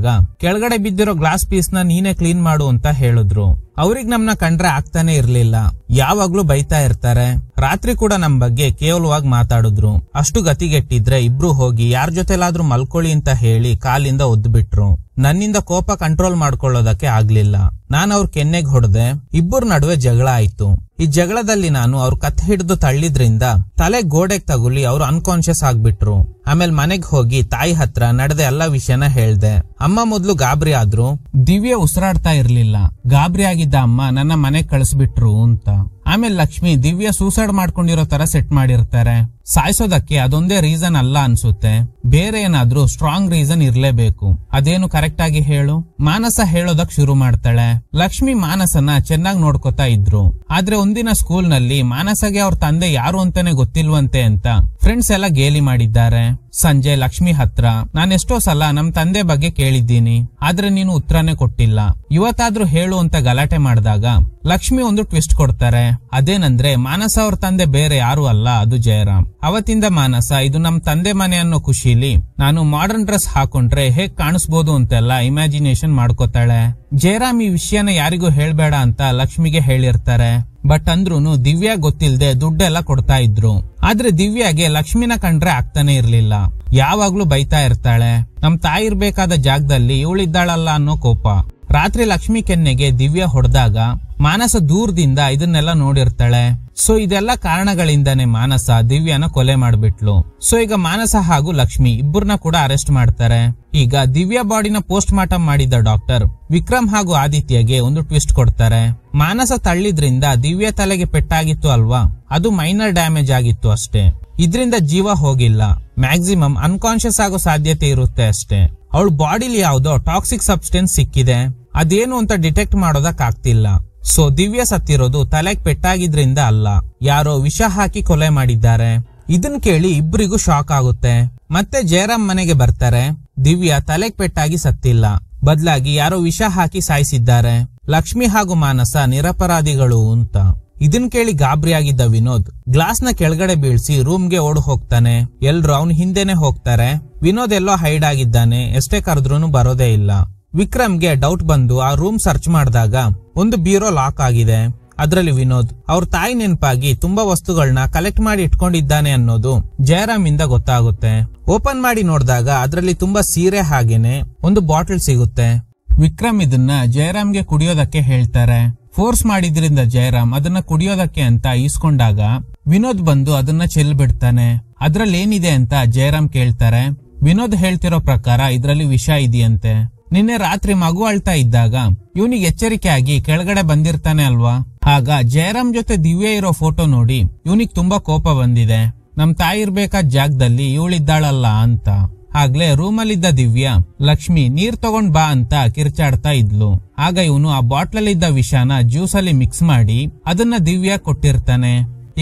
ಕೆಳಗಡೆ ಬಿದ್ದಿರೋ ಗ್ಲಾಸ್ ಪೀಸ್ ನ ನೀನೇ ಕ್ಲೀನ್ ಮಾಡು ಅಂತ ಹೇಳಿದ್ರು. ಅವ್ರಿಗ್ ನಮ್ನ ಕಂಡ್ರೆ ಆಗ್ತಾನೆ ಇರ್ಲಿಲ್ಲ. ಯಾವಾಗ್ಲೂ ಬೈತಾ ಇರ್ತಾರೆ. ರಾತ್ರಿ ಕೂಡ ನಮ್ ಬಗ್ಗೆ ಕೇವಲವಾಗಿ ಮಾತಾಡಿದ್ರು. ಅಷ್ಟು ಗತಿಗೆಟ್ಟಿದ್ರೆ ಇಬ್ರು ಹೋಗಿ ಯಾರ ಜೊತೆಲಾದ್ರೂ ಮಲ್ಕೊಳ್ಳಿ ಅಂತ ಹೇಳಿ ಕಾಲಿಂದ ಒದ್ದು ಬಿಟ್ರು. ನನ್ನಿಂದ ಕೋಪ ಕಂಟ್ರೋಲ್ ಮಾಡ್ಕೊಳ್ಳೋದಕ್ಕೆ ಆಗ್ಲಿಲ್ಲ. ನಾನು ಅವ್ರ ಕೆನ್ನೆಗೆ ಹೊಡೆದೆ. ಇಬ್ಬರ ನಡುವೆ ಜಗಳ ಆಯ್ತು. ಈ ಜಗಳದಲ್ಲಿ ನಾನು ಅವ್ರ ಕತ್ ಹಿಡಿದು ತಳ್ಳಿದ್ರಿಂದ ತಲೆ ಗೋಡೆಗೆ ತಗುಲಿ ಅವ್ರು ಅನ್ಕಾನ್ಶಿಯಸ್ ಆಗ್ಬಿಟ್ರು. ಆಮೇಲೆ ಮನೆಗ್ ಹೋಗಿ ತಾಯಿ ಹತ್ರ ನಡೆದ ಎಲ್ಲಾ ವಿಷಯನ ಹೇಳ್ದೆ. ಅಮ್ಮ ಮೊದ್ಲು ಗಾಬರಿ ಆದ್ರು. ದಿವ್ಯ ಉಸಿರಾಡ್ತಾ ಇರ್ಲಿಲ್ಲ. ಗಾಬರಿ ಆಗಿದ್ದ ಅಮ್ಮ ನನ್ನ ಮನೆಗ್ ಕಳಿಸ್ಬಿಟ್ರು ಅಂತ. ಆಮೇಲೆ ಲಕ್ಷ್ಮಿ ದಿವ್ಯ ಸೂಸೈಡ್ ಮಾಡ್ಕೊಂಡಿರೋ ತರ ಸೆಟ್ ಮಾಡಿರ್ತಾರೆ. ಸಾಯಿಸೋದಕ್ಕೆ ಅದೊಂದೇ ರೀಸನ್ ಅಲ್ಲ ಅನ್ಸುತ್ತೆ, ಬೇರೆ ಏನಾದ್ರೂ ಸ್ಟ್ರಾಂಗ್ ರೀಸನ್ ಇರ್ಲೇಬೇಕು. ಅದೇನು ಕರೆಕ್ಟ್ ಆಗಿ ಹೇಳು? ಮಾನಸ ಹೇಳೋದಕ್ ಶುರು ಮಾಡ್ತಾಳೆ. ಲಕ್ಷ್ಮಿ ಮಾನಸನ ಚೆನ್ನಾಗಿ ನೋಡ್ಕೊತಾ ಇದ್ರು. ಆದ್ರೆ ಒಂದಿನ ಸ್ಕೂಲ್ ನಲ್ಲಿ ಮಾನಸಗೆ ಅವ್ರ ತಂದೆ ಯಾರು ಅಂತಾನೆ ಗೊತ್ತಿಲ್ವಂತೆ ಅಂತ ಫ್ರೆಂಡ್ಸ್ ಎಲ್ಲ ಗೇಲಿ ಮಾಡಿದ್ದಾರೆ. ಸಂಜೆ ಲಕ್ಷ್ಮಿ ಹತ್ರ ನಾನೆಷ್ಟೋ ಸಲ ನಮ್ ತಂದೆ ಬಗ್ಗೆ ಕೇಳಿದ್ದೀನಿ, ಆದ್ರೆ ನೀನು ಉತ್ತರನೇ ಕೊಟ್ಟಿಲ್ಲ, ಇವತ್ತಾದ್ರೂ ಹೇಳು ಅಂತ ಗಲಾಟೆ ಮಾಡಿದಾಗ ಲಕ್ಷ್ಮಿ ಒಂದು ಟ್ವಿಸ್ಟ್ ಕೊಡ್ತಾರೆ. ಅದೇನಂದ್ರೆ ಮಾನಸ ಅವ್ರ ತಂದೆ ಬೇರೆ ಯಾರು ಅಲ್ಲ, ಅದು ಜಯರಾಮ್. ಅವತ್ತಿಂದ ಮಾನಸ ಇದು ನಮ್ ತಂದೆ ಮನೆ ಅನ್ನೋ ಖುಷಿಲಿ ನಾನು ಮಾಡರ್ನ್ ಡ್ರೆಸ್ ಹಾಕೊಂಡ್ರೆ ಹೇಗ್ ಕಾಣಿಸ್ಬೋದು ಅಂತೆಲ್ಲ ಇಮ್ಯಾಜಿನೇಷನ್ ಮಾಡ್ಕೋತಾಳೆ. ಜಯರಾಮ್ ಈ ವಿಷಯನ ಯಾರಿಗೂ ಹೇಳ್ಬೇಡ ಅಂತ ಲಕ್ಷ್ಮಿಗೆ ಹೇಳಿರ್ತಾರೆ. ಬಟ್ ಅಂದ್ರೂನು ದಿವ್ಯಾ ಗೊತ್ತಿಲ್ದೆ ದುಡ್ಡೆಲ್ಲ ಕೊಡ್ತಾ ಇದ್ರು. ಆದ್ರೆ ದಿವ್ಯಾಗೆ ಲಕ್ಷ್ಮಿನ ಕಂಡ್ರೆ ಆಗ್ತಾನೆ ಇರ್ಲಿಲ್ಲ. ಯಾವಾಗ್ಲೂ ಬೈತಾ ಇರ್ತಾಳೆ. ನಮ್ ತಾಯಿ ಇರ್ಬೇಕಾದ ಜಾಗದಲ್ಲಿ ಇವಳಿದ್ದಾಳಲ್ಲ ಅನ್ನೋ ಕೋಪ. ರಾತ್ರಿ ಲಕ್ಷ್ಮಿ ಕೆನ್ನೆಗೆ ದಿವ್ಯಾ ಹೊಡೆದಾಗ ಮಾನಸ ದೂರದಿಂದ ಇದನ್ನೆಲ್ಲ ನೋಡಿರ್ತಾಳೆ. ಸೊ ಇದೆಲ್ಲ ಕಾರಣಗಳಿಂದಾನೆ ಮಾನಸ ದಿವ್ಯಾನ ಕೊಲೆ ಮಾಡ್ಬಿಟ್ಲು. ಸೊ ಈಗ ಮಾನಸ ಹಾಗೂ ಲಕ್ಷ್ಮಿ ಇಬ್ಬರನ್ನ ಕೂಡ ಅರೆಸ್ಟ್ ಮಾಡ್ತಾರೆ. ಈಗ ದಿವ್ಯಾ ಬಾಡಿನ ಪೋಸ್ಟ್ ಮಾರ್ಟಮ್ ಮಾಡಿದ ಡಾಕ್ಟರ್ ವಿಕ್ರಮ್ ಹಾಗೂ ಆದಿತ್ಯಗೆ ಒಂದು ಟ್ವಿಸ್ಟ್ ಕೊಡ್ತಾರೆ. ಮಾನಸ ತಳ್ಳಿದ್ರಿಂದ ದಿವ್ಯಾ ತಲೆಗೆ ಪೆಟ್ಟಾಗಿತ್ತು ಅಲ್ವಾ, ಅದು ಮೈನರ್ ಡ್ಯಾಮೇಜ್ ಆಗಿತ್ತು ಅಷ್ಟೇ. ಇದ್ರಿಂದ ಜೀವ ಹೋಗಿಲ್ಲ, ಮ್ಯಾಕ್ಸಿಮಮ್ ಅನ್ಕಾನ್ಶಿಯಸ್ ಆಗೋ ಸಾಧ್ಯತೆ ಇರುತ್ತೆ ಅಷ್ಟೇ. ಅವಳ ಬಾಡಿಲಿ ಯಾವ್ದೋ ಟಾಕ್ಸಿಕ್ ಸಬ್ಸ್ಟೆನ್ಸ್ ಸಿಕ್ಕಿದೆ, ಅದೇನು ಅಂತ ಡಿಟೆಕ್ಟ್ ಮಾಡೋದಕ್ ಆಗ್ತಿಲ್ಲ. ಸೊ ದಿವ್ಯಾ ಸತ್ತಿರೋದು ತಲೆಗೆ ಪೆಟ್ಟಾಗಿದ್ರಿಂದ ಅಲ್ಲ, ಯಾರೋ ವಿಷ ಹಾಕಿ ಕೊಲೆ ಮಾಡಿದ್ದಾರೆ. ಇದನ್ ಕೇಳಿ ಇಬ್ಬರಿಗೂ ಶಾಕ್ ಆಗುತ್ತೆ. ಮತ್ತೆ ಜಯರಾಮ್ ಮನೆಗೆ ಬರ್ತಾರೆ. ದಿವ್ಯಾ ತಲೆಗೆ ಪೆಟ್ಟಾಗಿ ಸತ್ತಿಲ್ಲ, ಬದಲಾಗಿ ಯಾರೋ ವಿಷ ಹಾಕಿ ಸಾಯಿಸಿದ್ದಾರೆ. ಲಕ್ಷ್ಮಿ ಹಾಗೂ ಮಾನಸ ನಿರಪರಾಧಿಗಳು ಅಂತ. ಇದನ್ ಕೇಳಿ ಗಾಬರಿಯಾಗಿದ್ದ ವಿನೋದ್ ಗ್ಲಾಸ್ ನ ಕೆಳಗಡೆ ಬೀಳ್ಸಿ ರೂಮ್ಗೆ ಓಡ್ ಹೋಗ್ತಾನೆ. ಎಲ್ರು ಅವನ್ ಹಿಂದೆನೆ ಹೋಗ್ತಾರೆ. ವಿನೋದ್ ಎಲ್ಲೋ ಹೈಡ್ ಆಗಿದ್ದಾನೆ, ಎಷ್ಟೇ ಕರೆದ್ರೂ ಬರೋದೇ ಇಲ್ಲ. ವಿಕ್ರಮ್ಗೆ ಡೌಟ್ ಬಂದು ಆ ರೂಮ್ ಸರ್ಚ್ ಮಾಡಿದಾಗ ಒಂದು ಬ್ಯೂರೋ ಲಾಕ್ ಆಗಿದೆ. ಅದ್ರಲ್ಲಿ ವಿನೋದ್ ಅವ್ರ ತಾಯಿ ನೆನಪಾಗಿ ತುಂಬಾ ವಸ್ತುಗಳನ್ನ ಕಲೆಕ್ಟ್ ಮಾಡಿ ಇಟ್ಕೊಂಡಿದ್ದಾನೆ ಅನ್ನೋದು ಜಯರಾಮ್ ಇಂದ ಗೊತ್ತಾಗುತ್ತೆ. ಓಪನ್ ಮಾಡಿ ನೋಡಿದಾಗ ಅದ್ರಲ್ಲಿ ತುಂಬಾ ಸೀರೆ ಹಾಗೇನೆ ಒಂದು ಬಾಟಲ್ ಸಿಗುತ್ತೆ. ವಿಕ್ರಮ್ ಇದನ್ನ ಜಯರಾಮ್ಗೆ ಕುಡಿಯೋದಕ್ಕೆ ಹೇಳ್ತಾರೆ. ಫೋರ್ಸ್ ಮಾಡಿದ್ರಿಂದ ಜಯರಾಮ್ ಅದನ್ನ ಕುಡಿಯೋದಕ್ಕೆ ಅಂತ ಈಸ್ಕೊಂಡಾಗ ವಿನೋದ್ ಬಂದು ಅದನ್ನ ಚೆಲ್ ಬಿಡ್ತಾನೆ. ಅದ್ರಲ್ಲಿ ಏನಿದೆ ಅಂತ ಜಯರಾಮ್ ಕೇಳ್ತಾರೆ. ವಿನೋದ್ ಹೇಳ್ತಿರೋ ಪ್ರಕಾರ ಇದ್ರಲ್ಲಿ ವಿಷ ಇದೆಯಂತೆ. ನಿನ್ನೆ ರಾತ್ರಿ ಮಗು ಅಳ್ತಾ ಇದ್ದಾಗ ಇವನಿಗೆ ಎಚ್ಚರಿಕೆ ಆಗಿ ಕೆಳಗಡೆ ಬಂದಿರ್ತಾನೆ ಅಲ್ವಾ. ಆಗ ಜಯರಾಮ್ ಜೊತೆ ದಿವ್ಯಾ ಇರೋ ಫೋಟೋ ನೋಡಿ ಇವನಿಗೆ ತುಂಬಾ ಕೋಪ ಬಂದಿದೆ. ನಮ್ ತಾಯಿ ಇರ್ಬೇಕಾದ ಜಾಗದಲ್ಲಿ ಇವಳಿದ್ದಾಳಲ್ಲ ಅಂತ. ಆಗ್ಲೇ ರೂಮಲ್ಲಿದ್ದ ದಿವ್ಯಾ ಲಕ್ಷ್ಮಿ ನೀರ್ ತಗೊಂಡ್ ಬಾ ಅಂತ ಕಿರ್ಚಾಡ್ತಾ ಇದ್ಲು. ಆಗ ಇವನು ಆ ಬಾಟ್ಲಲ್ಲಿದ್ದ ವಿಷಾನ ಜ್ಯೂಸ್ ಅಲ್ಲಿ ಮಿಕ್ಸ್ ಮಾಡಿ ಅದನ್ನ ದಿವ್ಯಾ ಕೊಟ್ಟಿರ್ತಾನೆ.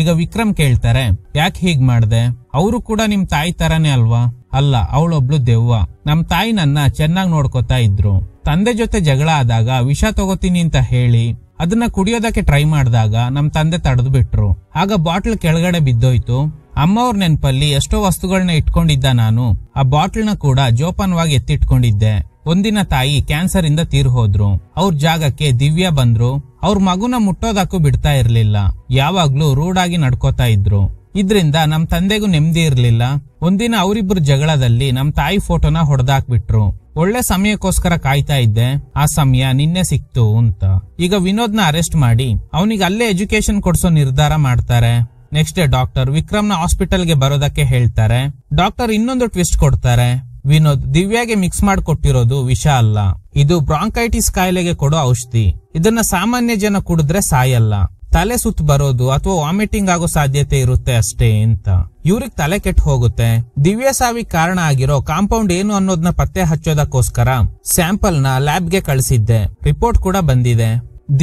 ಈಗ ವಿಕ್ರಮ್ ಕೇಳ್ತಾರೆ, ಯಾಕೆ ಹೀಗ್ ಮಾಡ್ದೆ? ಅವರು ಕೂಡ ನಿಮ್ ತಾಯಿ ತರಾನೇ ಅಲ್ವಾ? ಅಲ್ಲ, ಅವಳೊಬ್ಳು ದೆವ್ವ. ನಮ್ ತಾಯಿ ನನ್ನ ಚೆನ್ನಾಗ್ ನೋಡ್ಕೋತಾ ಇದ್ರು. ತಂದೆ ಜೊತೆ ಜಗಳ ಆದಾಗ ವಿಷ ತಗೋತೀನಿ ಅಂತ ಹೇಳಿ ಅದನ್ನ ಕುಡಿಯೋದಕ್ಕೆ ಟ್ರೈ ಮಾಡಿದಾಗ ನಮ್ ತಂದೆ ತಡೆದು ಬಿಟ್ರು. ಆಗ ಬಾಟ್ಲ್ ಕೆಳಗಡೆ ಬಿದ್ದೋಯ್ತು. ಅಮ್ಮ ಅವ್ರ ನೆನ್ಪಲ್ಲಿ ಎಷ್ಟೋ ವಸ್ತುಗಳನ್ನ ಇಟ್ಕೊಂಡಿದ್ದ ನಾನು ಆ ಬಾಟ್ಲ್ನ ಕೂಡ ಜೋಪಾನವಾಗಿ ಎತ್ತಿಟ್ಕೊಂಡಿದ್ದೆ. ಒಂದಿನ ತಾಯಿ ಕ್ಯಾನ್ಸರ್ ಇಂದ ತೀರ್ ಹೋದ್ರು. ಅವ್ರ ಜಾಗಕ್ಕೆ ದಿವ್ಯಾ ಬಂದ್ರು. ಅವ್ರ ಮಗುನ ಮುಟ್ಟೋದಕ್ಕೂ ಬಿಡ್ತಾ ಇರ್ಲಿಲ್ಲ. ಯಾವಾಗ್ಲೂ ರೂಢ್ ಆಗಿ ನಡ್ಕೋತಾ ಇದ್ರು. ಇದ್ರಿಂದ ನಮ್ ತಂದೆಗೂ ನೆಮ್ಮದಿ ಇರ್ಲಿಲ್ಲ. ಒಂದಿನ ಅವರಿಬ್ರು ಜಗಳದಲ್ಲಿ ನಮ್ ತಾಯಿ ಫೋಟೋನ ಹೊಡೆದಾಕ್ಬಿಟ್ರು. ಒಳ್ಳೆ ಸಮಯಕ್ಕೋಸ್ಕರ ಕಾಯ್ತಾ ಇದ್ದೆ, ಆ ಸಮಯ ನಿನ್ನೆ ಸಿಕ್ತು ಅಂತ. ಈಗ ವಿನೋದ್ನ ಅರೆಸ್ಟ್ ಮಾಡಿ ಅವನಿಗೆ ಅಲ್ಲೇ ಎಜುಕೇಶನ್ ಕೊಡ್ಸೋ ನಿರ್ಧಾರ ಮಾಡ್ತಾರೆ. ನೆಕ್ಸ್ಟ್ ಡೇ ಡಾಕ್ಟರ್ ವಿಕ್ರಮ್ನ ಹಾಸ್ಪಿಟಲ್ಗೆ ಬರೋದಕ್ಕೆ ಹೇಳ್ತಾರೆ. ಡಾಕ್ಟರ್ ಇನ್ನೊಂದು ಟ್ವಿಸ್ಟ್ ಕೊಡ್ತಾರೆ. ವಿನೋದ್ ದಿವ್ಯಾಗೆ ಮಿಕ್ಸ್ ಮಾಡಿಕೊಟ್ಟಿರೋದು ವಿಷ ಅಲ್ಲ, ಇದು ಬ್ರಾಂಕೈಟಿಸ್ ಕಾಯಿಲೆಗೆ ಕೊಡೋ ಔಷಧಿ. ಇದನ್ನ ಸಾಮಾನ್ಯ ಜನ ಕುಡಿದ್ರೆ ಸಾಯಲ್ಲ, ತಲೆ ಸುತ್ತ ಬರೋದು ಅಥವಾ ವಾಮಿಟಿಂಗ್ ಆಗೋ ಸಾಧ್ಯತೆ ಇರುತ್ತೆ ಅಷ್ಟೇ ಅಂತ. ಇವ್ರಿಗೆ ತಲೆ ಕೆಟ್ಟು ಹೋಗುತ್ತೆ. ದಿವ್ಯಾ ಸಾವಿಗೆ ಕಾರಣ ಆಗಿರೋ ಕಾಂಪೌಂಡ್ ಏನು ಅನ್ನೋದನ್ನ ಪತ್ತೆ ಹಚ್ಚೋದಕ್ಕೋಸ್ಕರ ಸ್ಯಾಂಪಲ್ ನ ಲ್ಯಾಬ್ಗೆ ಕಳಿಸಿದ್ದೆ. ರಿಪೋರ್ಟ್ ಕೂಡ ಬಂದಿದೆ.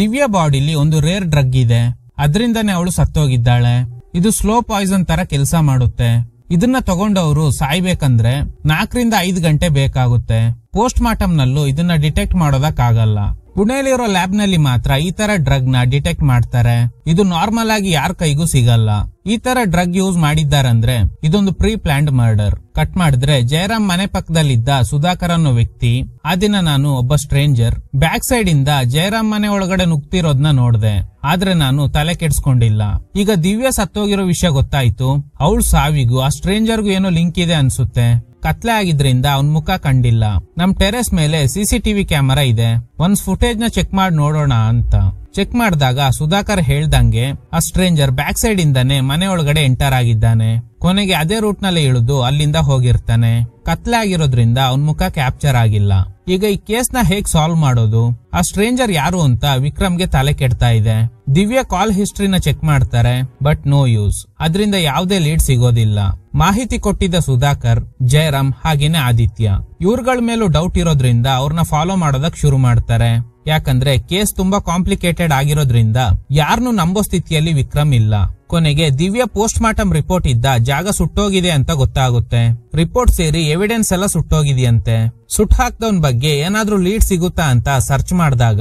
ದಿವ್ಯಾ ಬಾಡಿಲಿ ಒಂದು ರೇರ್ ಡ್ರಗ್ ಇದೆ, ಅದರಿಂದಾನೇ ಅವಳು ಸತ್ತೋಗಿದ್ದಾಳೆ. ಇದು ಸ್ಲೋ ಪಾಯ್ಸನ್ ತರ ಕೆಲಸ ಮಾಡುತ್ತೆ. ಇದನ್ನ ತಗೊಂಡವರು ಸಾಯ್ಬೇಕಂದ್ರೆ 4 ರಿಂದ 5 ಗಂಟೆ ಬೇಕಾಗುತ್ತೆ. ಪೋಸ್ಟ್ ಮಾರ್ಟಮ್ ನಲ್ಲೂ ಇದನ್ನ ಡಿಟೆಕ್ಟ್ ಮಾಡೋದಕ್ಕಾಗಲ್ಲ. ಪುಣೆಯಲ್ಲಿರೋ ಲ್ಯಾಬ್ ನಲ್ಲಿ ಮಾತ್ರ ಈ ತರ ಡ್ರಗ್ ನ ಡಿಟೆಕ್ಟ್ ಮಾಡ್ತಾರೆ. ಇದು ನಾರ್ಮಲ್ ಆಗಿ ಯಾರ ಕೈಗೂ ಸಿಗಲ್ಲ. ಈ ತರ ಡ್ರಗ್ ಯೂಸ್ ಮಾಡಿದ್ದಾರಂದ್ರೆ ಇದೊಂದು ಪ್ರೀ ಪ್ಲಾನ್ಡ್ ಮರ್ಡರ್. ಕಟ್ ಮಾಡಿದ್ರೆ ಜಯರಾಮ್ ಮನೆ ಪಕ್ಕದಲ್ಲಿದ್ದ ಸುಧಾಕರ್ ಅನ್ನೋ ವ್ಯಕ್ತಿ. ಆ ದಿನ ನಾನು ಒಬ್ಬ ಸ್ಟ್ರೇಂಜರ್ ಬ್ಯಾಕ್ ಸೈಡ್ ಇಂದ ಜಯರಾಮ್ ಮನೆ ಒಳಗಡೆ ನುಗ್ತಿರೋದ್ನ ನೋಡ್ದೆ. ಆದ್ರೆ ನಾನು ತಲೆ ಕೆಡ್ಸ್ಕೊಂಡಿಲ್ಲ. ಈಗ ದಿವ್ಯಾ ಸತ್ತೋಗಿರೋ ವಿಷಯ ಗೊತ್ತಾಯ್ತು. ಅವಳು ಸಾವಿಗೂ ಆ ಸ್ಟ್ರೇಂಜರ್ಗೂ ಏನೋ ಲಿಂಕ್ ಇದೆ ಅನ್ಸುತ್ತೆ. ಕತ್ಲೆ ಆಗಿದ್ರಿಂದ ಅವನ್ ಮುಖ ಕಂಡಿಲ್ಲ. ನಮ್ ಟೆರೆಸ್ ಮೇಲೆ ಸಿಸಿಟಿವಿ ಕ್ಯಾಮೆರಾ ಇದೆ. ಒಂದ್ ಫುಟೇಜ್ ನ ಚೆಕ್ ಮಾಡಿ ನೋಡೋಣ ಅಂತ ಚೆಕ್ ಮಾಡಿದಾಗ ಸುಧಾಕರ್ ಹೇಳ್ದಂಗೆ ಆ ಸ್ಟ್ರೇಂಜರ್ ಬ್ಯಾಕ್ ಸೈಡ್ ಇಂದಾನೆ ಮನೆ ಒಳಗಡೆ ಎಂಟರ್ ಆಗಿದ್ದಾನೆ. ಕೊನೆಗೆ ಅದೇ ರೂಟ್ ನಲ್ಲಿ ಇಳಿದು ಅಲ್ಲಿಂದ ಹೋಗಿರ್ತಾನೆ. ಕತ್ಲೆ ಆಗಿರೋದ್ರಿಂದ ಅವನ್ ಮುಖ ಕ್ಯಾಪ್ಚರ್ ಆಗಿಲ್ಲ. ಈಗ ಈ ಕೇಸ್ ನ ಹೇಗ್ ಸಾಲ್ವ್ ಮಾಡೋದು, ಆ ಸ್ಟ್ರೇಂಜರ್ ಯಾರು ಅಂತ ವಿಕ್ರಮ್ಗೆ ತಲೆ ಕೆಡ್ತಾ ಇದೆ. ದಿವ್ಯಾ ಕಾಲ್ ಹಿಸ್ಟ್ರಿನ ಚೆಕ್ ಮಾಡ್ತಾರೆ, ಬಟ್ ನೋ ಯೂಸ್. ಅದರಿಂದ ಯಾವುದೇ ಲೀಡ್ ಸಿಗೋದಿಲ್ಲ. ಮಾಹಿತಿ ಕೊಟ್ಟಿದ್ದ ಸುಧಾಕರ್, ಜಯರಾಮ್ ಹಾಗೇನೆ ಆದಿತ್ಯ, ಇವ್ರಗಳ ಮೇಲೂ ಡೌಟ್ ಇರೋದ್ರಿಂದ ಅವ್ರನ್ನ ಫಾಲೋ ಮಾಡೋದಕ್ ಶುರು ಮಾಡ್ತಾರೆ. ಯಾಕಂದ್ರೆ ಕೇಸ್ ತುಂಬಾ ಕಾಂಪ್ಲಿಕೇಟೆಡ್ ಆಗಿರೋದ್ರಿಂದ ಯಾರನ್ನೂ ನಂಬೋ ಸ್ಥಿತಿಯಲ್ಲಿ ವಿಕ್ರಮ್ ಇಲ್ಲ. ಕೊನೆಗೆ ದಿವ್ಯಾ ಪೋಸ್ಟ್ ಮಾರ್ಟಮ್ ರಿಪೋರ್ಟ್ ಇದ್ದ ಜಾಗ ಸುಟ್ಟೋಗಿದೆ ಅಂತ ಗೊತ್ತಾಗುತ್ತೆ. ರಿಪೋರ್ಟ್ ಸೇರಿ ಎವಿಡೆನ್ಸ್ ಎಲ್ಲ ಸುಟ್ಟೋಗಿದೆಯಂತೆ. ಸುಟ್ ಹಾಕ್ದವನ್ ಬಗ್ಗೆ ಏನಾದ್ರೂ ಲೀಡ್ ಸಿಗುತ್ತಾ ಅಂತ ಸರ್ಚ್ ಮಾಡಿದಾಗ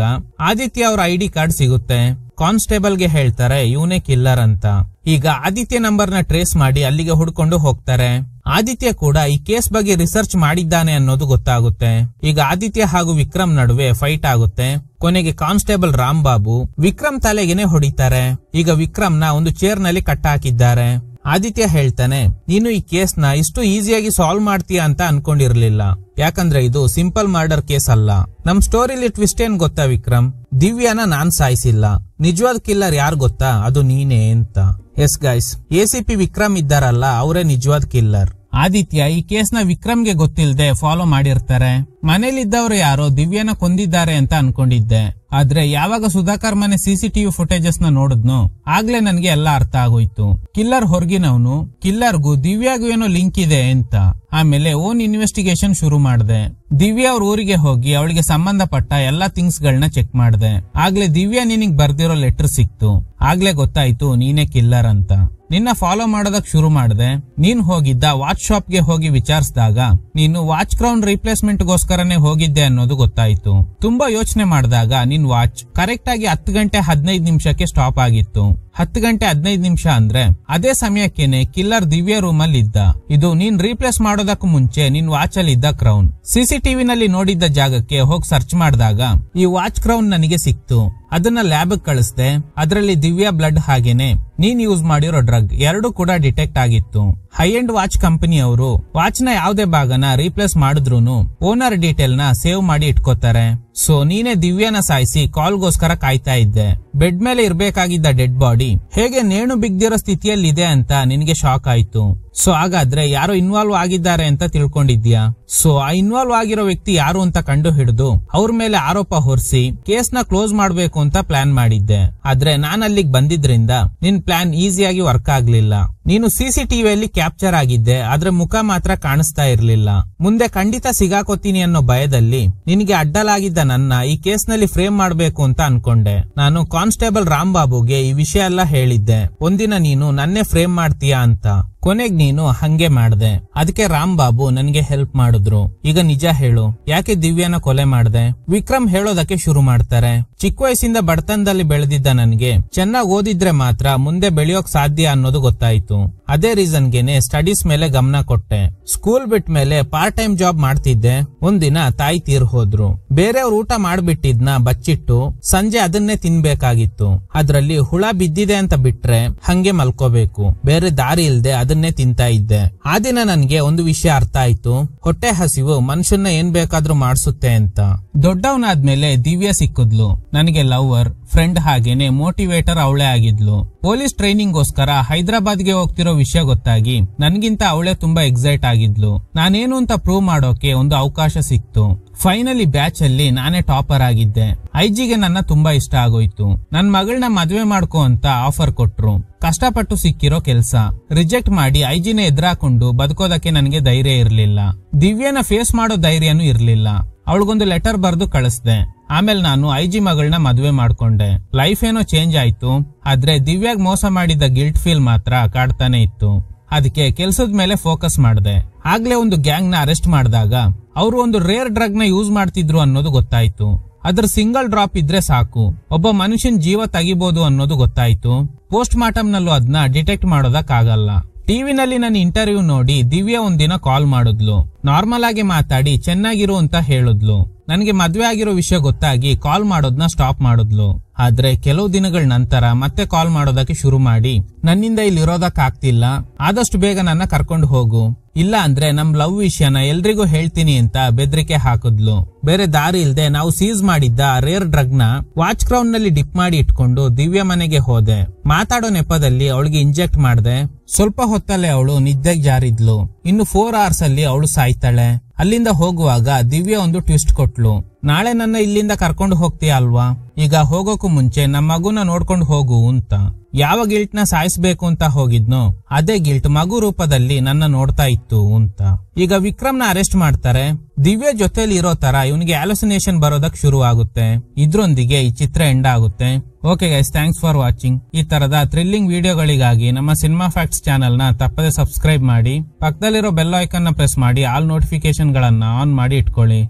ಆದಿತ್ಯ ಅವ್ರ ಐಡಿ ಕಾರ್ಡ್ ಸಿಗುತ್ತೆ. ಕಾನ್ಸ್ಟೇಬಲ್ ಗೆ ಹೇಳ್ತಾರೆ ಇವನೇ ಕಿಲ್ಲರ್ ಅಂತ. ಈಗ ಆದಿತ್ಯ ನಂಬರ್ ನ ಟ್ರೇಸ್ ಮಾಡಿ ಅಲ್ಲಿಗೆ ಹುಡ್ಕೊಂಡು ಹೋಗ್ತಾರೆ. ಆದಿತ್ಯ ಕೂಡ ಈ ಕೇಸ್ ಬಗ್ಗೆ ರಿಸರ್ಚ್ ಮಾಡಿದ್ದಾನೆ ಅನ್ನೋದು ಗೊತ್ತಾಗುತ್ತೆ. ಈಗ ಆದಿತ್ಯ ಹಾಗೂ ವಿಕ್ರಮ್ ನಡುವೆ ಫೈಟ್ ಆಗುತ್ತೆ. ಕೊನೆಗೆ ಕಾನ್ಸ್ಟೇಬಲ್ ರಾಂಬಾಬು ವಿಕ್ರಮ್ ತಲೆಗೆನೆ ಹೊಡಿತಾರೆ. ಈಗ ವಿಕ್ರಮ್ ನ ಒಂದು ಚೇರ್ ನಲ್ಲಿ ಕಟ್ಟ ಹಾಕಿದ್ದಾರೆ. ಆದಿತ್ಯ ಹೇಳ್ತಾನೆ, ನೀನು ಈ ಕೇಸ್ ನ ಇಷ್ಟು ಈಸಿಯಾಗಿ ಸಾಲ್ವ್ ಮಾಡ್ತೀಯ ಅಂತ ಅನ್ಕೊಂಡಿರ್ಲಿಲ್ಲ. ಯಾಕಂದ್ರೆ ಇದು ಸಿಂಪಲ್ ಮರ್ಡರ್ ಕೇಸ್ ಅಲ್ಲ. ನಮ್ ಸ್ಟೋರಿಲಿ ಟ್ವಿಸ್ಟ್ ಏನ್ ಗೊತ್ತಾ ವಿಕ್ರಮ್, ದಿವ್ಯಾನ ನಾನ್ ಸಾಯಿಸಿಲ್ಲ. ನಿಜವಾದ ಕಿಲ್ಲರ್ ಯಾರು ಗೊತ್ತಾ, ಅದು ನೀನೇ ಅಂತ. ಎಸ್ ಗೈಸ್, ಎಸಿಪಿ ವಿಕ್ರಮ್ ಇದ್ದಾರಲ್ಲ ಅವರೇ ನಿಜವಾದ ಕಿಲ್ಲರ್. ಆದಿತ್ಯ ಈ ಕೇಸ್ ನ ವಿಕ್ರಮ್ಗೆ ಗೊತ್ತಿಲ್ಲದೆ ಫಾಲೋ ಮಾಡಿರ್ತಾರೆ. ಮನೇಲಿದ್ದವರು ಯಾರೋ ದಿವ್ಯಾನ ಕೊಂದಿದ್ದಾರೆ ಅಂತ ಅನ್ಕೊಂಡಿದ್ದೆ. ಆದ್ರೆ ಯಾವಾಗ ಸುಧಾಕರ್ ಮನೆ ಸಿಸಿಟಿವಿ ಫುಟೇಜಸ್ ನ ನೋಡಿದ್ನೋ ಆಗ್ಲೇ ನನ್ಗೆ ಎಲ್ಲ ಅರ್ಥ ಆಗೋಯ್ತು. ಕಿಲ್ಲರ್ ಹೊರಗಿನವನು, ಕಿಲ್ಲರ್ಗೂ ದಿವ್ಯಾಗೂ ಏನೋ ಲಿಂಕ್ ಇದೆ ಅಂತ. ಆಮೇಲೆ ಓನ್ ಇನ್ವೆಸ್ಟಿಗೇಷನ್ ಶುರು ಮಾಡಿದೆ. ದಿವ್ಯಾ ಅವ್ರ ಊರಿಗೆ ಹೋಗಿ ಅವಳಿಗೆ ಸಂಬಂಧಪಟ್ಟ ಎಲ್ಲಾ ಥಿಂಗ್ಸ್ ಗಳನ್ನ ಚೆಕ್ ಮಾಡಿದೆ. ಆಗ್ಲೇ ದಿವ್ಯಾ ನಿನಗ್ ಬರ್ದಿರೋ ಲೆಟರ್ ಸಿಕ್ತು. ಆಗ್ಲೇ ಗೊತ್ತಾಯ್ತು ನೀನೇ ಕಿಲ್ಲರ್ ಅಂತ. ನಿನ್ನ ಫಾಲೋ ಮಾಡೋದಕ್ ಶುರು ಮಾಡಿದೆ. ನೀನ್ ಹೋಗಿದ್ದ ವಾಚ್ ಶಾಪ್ ಗೆ ಹೋಗಿ ವಿಚಾರಿಸಿದಾಗ ನೀನು ವಾಚ್ ಕ್ರೌನ್ ರಿಪ್ಲೇಸ್ಮೆಂಟ್ ಗೋಸ್ಕರನೇ ಹೋಗಿದ್ದೆ ಅನ್ನೋದು ಗೊತ್ತಾಯ್ತು. ತುಂಬಾ ಯೋಚನೆ ಮಾಡಿದಾಗ ನಿನ್ ವಾಚ್ ಕರೆಕ್ಟ್ ಆಗಿ 10 ಗಂಟೆ 15 ನಿಮಿಷಕ್ಕೆ ಸ್ಟಾಪ್ ಆಗಿತ್ತು. 10 ಗಂಟೆ 15 ನಿಮಿಷ ಅಂದ್ರೆ ಅದೇ ಸಮಯಕ್ಕೇನೆ ಕಿಲ್ಲರ್ ದಿವ್ಯಾ ರೂಮ್ ಅಲ್ಲಿ ಇದ್ದ. ಇದು ನೀನ್ ರೀಪ್ಲೇಸ್ ಮಾಡೋದಕ್ಕೂ ಮುಂಚೆ ನಿನ್ ವಾಚ್ ಅಲ್ಲಿ ಇದ್ದ ಕ್ರೌನ್. ಸಿಸಿಟಿವಿ ನಲ್ಲಿ ನೋಡಿದ್ದ ಜಾಗಕ್ಕೆ ಹೋಗಿ ಸರ್ಚ್ ಮಾಡಿದಾಗ ಈ ವಾಚ್ ಕ್ರೌನ್ ನನಗೆ ಸಿಕ್ತು. ಅದನ್ನ ಲ್ಯಾಬ್ ಕಳಿಸ್ದೆ. ಅದರಲ್ಲಿ ದಿವ್ಯಾ ಬ್ಲಡ್ ಹಾಗೇನೆ ನೀನ್ ಯೂಸ್ ಮಾಡಿರೋ ಡ್ರಗ್ ಎರಡು ಕೂಡ ಡಿಟೆಕ್ಟ್ ಆಗಿತ್ತು. ಹೈ ಎಂಡ್ ವಾಚ್ ಕಂಪನಿ ಅವರು ವಾಚ್ ನ ಯಾವುದೇ ಭಾಗನ ರೀಪ್ಲೇಸ್ ಮಾಡಿದ್ರೂನು ಓನರ್ ಡೀಟೇಲ್ ನ ಸೇವ್ ಮಾಡಿ ಇಟ್ಕೋತಾರೆ. ಸೊ ನೀನೇ ದಿವ್ಯಾನ ಸಾಯಿಸಿ ಕಾಲ್ಗೋಸ್ಕರ ಕಾಯ್ತಾ ಇದ್ದೆ. ಬೆಡ್ ಮೇಲೆ ಇರ್ಬೇಕಾಗಿದ್ದ ಡೆಡ್ ಬಾಡಿ ಹೇಗೆ ನೇಣು ಬಿಗ್ದಿರೋ ಸ್ಥಿತಿಯಲ್ಲಿ ಇದೆ ಅಂತ ನಿನ್ಗೆ ಶಾಕ್ ಆಯ್ತು. ಸೊ ಹಾಗಾದ್ರೆ ಯಾರೋ ಇನ್ವಾಲ್ವ್ ಆಗಿದ್ದಾರೆ ಅಂತ ತಿಳ್ಕೊಂಡಿದ್ಯಾ. ಸೊ ಆ ಇನ್ವಾಲ್ವ್ ಆಗಿರೋ ವ್ಯಕ್ತಿ ಯಾರು ಅಂತ ಕಂಡು ಹಿಡಿದು ಅವ್ರ ಮೇಲೆ ಆರೋಪ ಹೊರಿಸಿ ಕೇಸ್ ನ ಕ್ಲೋಸ್ ಮಾಡ್ಬೇಕು ಅಂತ ಪ್ಲಾನ್ ಮಾಡಿದ್ದೆ. ಆದ್ರೆ ನಾನ್ ಅಲ್ಲಿಗೆ ಬಂದಿದ್ರಿಂದ ನಿನ್ ಪ್ಲಾನ್ ಈಸಿಯಾಗಿ ವರ್ಕ್ ಆಗ್ಲಿಲ್ಲ. ನೀನು ಸಿಸಿಟಿವಿಯಲ್ಲಿ ಕ್ಯಾಪ್ಚರ್ ಆಗಿದ್ದೆ, ಆದ್ರೆ ಮುಖ ಮಾತ್ರ ಕಾಣಿಸ್ತಾ ಇರ್ಲಿಲ್ಲ. ಮುಂದೆ ಖಂಡಿತ ಸಿಗಾಕೋತೀನಿ ಅನ್ನೋ ಭಯದಲ್ಲಿ ನಿನಗೆ ಅಡ್ಡಲಾಗಿದ್ದ ನನ್ನ ಈ ಕೇಸ್ ನಲ್ಲಿ ಫ್ರೇಮ್ ಮಾಡ್ಬೇಕು ಅಂತ ಅನ್ಕೊಂಡೆ. ನಾನು ಕಾನ್ಸ್ಟೇಬಲ್ ರಾಂಬಾಬುಗೆ ಈ ವಿಷಯ ಎಲ್ಲ ಹೇಳಿದ್ದೆ, ಒಂದಿನ ನೀನು ನನ್ನೇ ಫ್ರೇಮ್ ಮಾಡ್ತೀಯಾ ಅಂತ. ಕೊನೆಗ್ ನೀನು ಹಂಗೆ ಮಾಡ್ದೆ. ಅದಕ್ಕೆ ರಾಂಬಾಬು ನನ್ಗೆ ಹೆಲ್ಪ್ ಮಾಡಿದ್ರು. ಈಗ ನಿಜ ಹೇಳು, ಯಾಕೆ ದಿವ್ಯಾನ ಕೊಲೆ ಮಾಡ್ದೆ? ವಿಕ್ರಮ್ ಹೇಳೋದಕ್ಕೆ ಶುರು ಮಾಡ್ತಾರೆ. ಚಿಕ್ಕ ವಯಸ್ಸಿಂದ ಬಡತನದಲ್ಲಿ ಬೆಳೆದಿದ್ದ ನನ್ಗೆ ಚೆನ್ನಾಗಿ ಓದಿದ್ರೆ ಮಾತ್ರ ಮುಂದೆ ಬೆಳೆಯೋಕ್ ಸಾಧ್ಯ ಅನ್ನೋದು ಗೊತ್ತಾಯ್ತು. ಅದೇ ರೀಸನ್ಗೆನೆ ಸ್ಟಡೀಸ್ ಮೇಲೆ ಗಮನ ಕೊಟ್ಟೆ. ಸ್ಕೂಲ್ ಬಿಟ್ಟ ಮೇಲೆ ಪಾರ್ಟ್ ಟೈಮ್ ಜಾಬ್ ಮಾಡ್ತಿದ್ದೆ. ಒಂದಿನ ತಾಯಿ ತೀರ್ ಹೋದ್ರು. ಬೇರೆಯವ್ರ ಊಟ ಮಾಡ್ಬಿಟ್ಟಿದ್ನ ಬಚ್ಚಿಟ್ಟು ಸಂಜೆ ಅದನ್ನೇ ತಿನ್ಬೇಕಾಗಿತ್ತು. ಅದ್ರಲ್ಲಿ ಹುಳ ಬಿದ್ದಿದೆ ಅಂತ ಬಿಟ್ರೆ ಹಂಗೆ ಮಲ್ಕೋಬೇಕು, ಬೇರೆ ದಾರಿ ಇಲ್ದೆ ಅದನ್ನೇ ತಿಂತಾ ಇದ್ದೆ. ಆ ದಿನ ನನ್ಗೆ ಒಂದು ವಿಷಯ ಅರ್ಥ ಆಯ್ತು, ಹೊಟ್ಟೆ ಹಸಿವು ಮನುಷ್ಯನ ಏನ್ ಬೇಕಾದ್ರೂ ಮಾಡ್ಸುತ್ತೆ ಅಂತ. ದೊಡ್ಡವನಾದ್ಮೇಲೆ ದಿವ್ಯಾ ಸಿಕ್ಕಿದ್ಲು. ನನಗೆ ಲವರ್, ಫ್ರೆಂಡ್ ಹಾಗೇನೆ ಮೋಟಿವೇಟರ್ ಅವಳೇ ಆಗಿದ್ಲು. ಪೊಲೀಸ್ ಟ್ರೈನಿಂಗ್ ಗೋಸ್ಕರ ಹೈದರಾಬಾದ್ ಗೆ ಹೋಗ್ತಿರೋ ವಿಷಯ ಗೊತ್ತಾಗಿ ನನ್ಗಿಂತ ಅವಳೇ ತುಂಬಾ ಎಕ್ಸೈಟ್ ಆಗಿದ್ಲು. ನಾನೇನು ಅಂತ ಪ್ರೂವ್ ಮಾಡೋಕೆ ಒಂದು ಅವಕಾಶ ಸಿಕ್ತು. ಫೈನಲಿ ಬ್ಯಾಚ್ ಅಲ್ಲಿ ನಾನೇ ಟಾಪರ್ ಆಗಿದ್ದೆ. ಐಜಿಗೆ ನನ್ನ ತುಂಬಾ ಇಷ್ಟ ಆಗೋಯ್ತು. ನನ್ ಮಗಳನ್ನ ಮದ್ವೆ ಮಾಡ್ಕೋ ಅಂತ ಆಫರ್ ಕೊಟ್ರು. ಕಷ್ಟಪಟ್ಟು ಸಿಕ್ಕಿರೋ ಕೆಲ್ಸ ರಿಜೆಕ್ಟ್ ಮಾಡಿ ಐಜಿನ ಎದುರಾಕೊಂಡು ಬದುಕೋದಕ್ಕೆ ನನಗೆ ಧೈರ್ಯ ಇರ್ಲಿಲ್ಲ. ದಿವ್ಯಾನ ಫೇಸ್ ಮಾಡೋ ಧೈರ್ಯನೂ ಇರ್ಲಿಲ್ಲ. ಅವಳಿಗೊಂದು ಲೆಟರ್ ಬರ್ದು ಕಳಿಸ್ದೆ. ಆಮೇಲೆ ನಾನು ಐಜಿ ಮಗಳನ್ನ ಮದ್ವೆ ಮಾಡ್ಕೊಂಡೆ. ಲೈಫ್ ಏನೋ ಚೇಂಜ್ ಆಯ್ತು, ಆದ್ರೆ ದಿವ್ಯಾಗ್ ಮೋಸ ಮಾಡಿದ ಗಿಲ್ಟ್ ಫೀಲ್ ಮಾತ್ರ ಕಾಡ್ತಾನೆ ಇತ್ತು. ಅದಕ್ಕೆ ಕೆಲ್ಸದ ಮೇಲೆ ಫೋಕಸ್ ಮಾಡಿದೆ. ಆಗ್ಲೇ ಒಂದು ಗ್ಯಾಂಗ್ ನ ಅರೆಸ್ಟ್ ಮಾಡಿದಾಗ ಅವರು ಒಂದು ರೇರ್ ಡ್ರಗ್ ನ ಯೂಸ್ ಮಾಡ್ತಿದ್ರು ಅನ್ನೋದು ಗೊತ್ತಾಯ್ತು. ಅದ್ರ ಸಿಂಗಲ್ ಡ್ರಾಪ್ ಇದ್ರೆ ಸಾಕು ಒಬ್ಬ ಮನುಷ್ಯನ್ ಜೀವ ತೆಗಿಬಹುದು ಅನ್ನೋದು ಗೊತ್ತಾಯ್ತು. ಪೋಸ್ಟ್ ಮಾರ್ಟಮ್ ನಲ್ಲೂ ಅದನ್ನ ಡಿಟೆಕ್ಟ್ ಮಾಡೋದಕ್ಕಾಗಲ್ಲ. ಟಿವಿನಲ್ಲಿ ನನ್ನ ಇಂಟರ್ವ್ಯೂ ನೋಡಿ ದಿವ್ಯಾ ಒಂದಿನ ಕಾಲ್ ಮಾಡಿದ್ಲು. ನಾರ್ಮಲ್ ಆಗಿ ಮಾತಾಡಿ ಚೆನ್ನಾಗಿರು ಅಂತ ಹೇಳಿದ್ಲು. ನನಗೆ ಮದ್ವೆ ಆಗಿರೋ ವಿಷಯ ಗೊತ್ತಾಗಿ ಕಾಲ್ ಮಾಡೋದನ್ನ ಸ್ಟಾಪ್ ಮಾಡಿದ್ಲು. ಆದ್ರೆ ಕೆಲವು ದಿನಗಳ ನಂತರ ಮತ್ತೆ ಕಾಲ್ ಮಾಡೋದಕ್ಕೆ ಶುರು ಮಾಡಿ, ನನ್ನಿಂದ ಇಲ್ಲಿ ಇರೋದಕ್ ಆಗ್ತಿಲ್ಲ, ಆದಷ್ಟು ಬೇಗ ನನ್ನ ಕರ್ಕೊಂಡು ಹೋಗು, ಇಲ್ಲ ಅಂದ್ರೆ ನಮ್ ಲವ್ ವಿಷಯನ ಎಲ್ರಿಗೂ ಹೇಳ್ತೀನಿ ಅಂತ ಬೆದರಿಕೆ ಹಾಕಿದ್ಲು. ಬೇರೆ ದಾರಿ ಇಲ್ದೆ ನಾವು ಸೀಸ್ ಮಾಡಿದ್ದ ರೇರ್ ಡ್ರಗ್ ನ ವಾಚ್ ಕ್ರೌನ್ ನಲ್ಲಿ ಡಿಪ್ ಮಾಡಿ ಇಟ್ಕೊಂಡು ದಿವ್ಯ ಮನೆಗೆ ಹೋದೆ. ಮಾತಾಡೋ ನೆಪದಲ್ಲಿ ಅವಳಿಗೆ ಇಂಜೆಕ್ಟ್ ಮಾಡ್ದೆ. ಸ್ವಲ್ಪ ಹೊತ್ತಲ್ಲೇ ಅವಳು ನಿದ್ದೆಗೆ ಜಾರಿದ್ಲು. ಇನ್ನು 4 hours ಅಲ್ಲಿ ಅವಳು ಸಾಯ್ತಾಳೆ. ಅಲ್ಲಿಂದ ಹೋಗುವಾಗ ದಿವ್ಯ ಒಂದು ಟ್ವಿಸ್ಟ್ ಕೊಟ್ಲು. ನಾಳೆ ನನ್ನ ಇಲ್ಲಿಂದ ಕರ್ಕೊಂಡು ಹೋಗ್ತೀಯ ಅಲ್ವಾ, ಈಗ ಹೋಗೋಕು ಮುಂಚೆ ನಮ್ಮ ಮಗುನ ನೋಡ್ಕೊಂಡು ಹೋಗು ಅಂತ. ಯಾವ ಗಿಲ್ಟ್ ನ ಸಾಯಿಸ್ಬೇಕು ಅಂತ ಹೋಗಿದ್ನೋ ಅದೇ ಗಿಲ್ಟ್ ಮಗು ರೂಪದಲ್ಲಿ ನನ್ನ ನೋಡ್ತಾ ಇತ್ತು ಅಂತ. ಈಗ ವಿಕ್ರಮ್ ನ ಅರೆಸ್ಟ್ ಮಾಡ್ತಾರೆ. ದಿವ್ಯ ಜೊತೆಲಿ ಇರೋ ತರ ಇವನಿಗೆ ಹ್ಯಾಲುಸಿನೇಷನ್ ಬರೋದಕ್ ಶುರು ಆಗುತ್ತೆ. ಇದ್ರೊಂದಿಗೆ ಈ ಚಿತ್ರ ಎಂಡ್ ಆಗುತ್ತೆ. Okay guys, thanks for watching. ಈ ತರದ ಥ್ರಿಲ್ಲಿಂಗ್ ವಿಡಿಯೋಗಳಿಗಾಗಿ ನಮ್ಮ ಸಿನಿಮಾ ಫ್ಯಾಕ್ಟ್ಸ್ ಚಾನೆಲ್ ನ ತಪ್ಪದೆ ಸಬ್ಸ್ಕ್ರೈಬ್ ಮಾಡಿ, ಪಕ್ಕದಲ್ಲಿರೋ ಬೆಲ್ ಐಕಾನ್ ನ ಪ್ರೆಸ್ ಮಾಡಿ ಆಲ್ ನೋಟಿಫಿಕೇಶನ್ ಗಳನ್ನ ಆನ್ ಮಾಡಿ ಇಟ್ಕೊಳ್ಳಿ.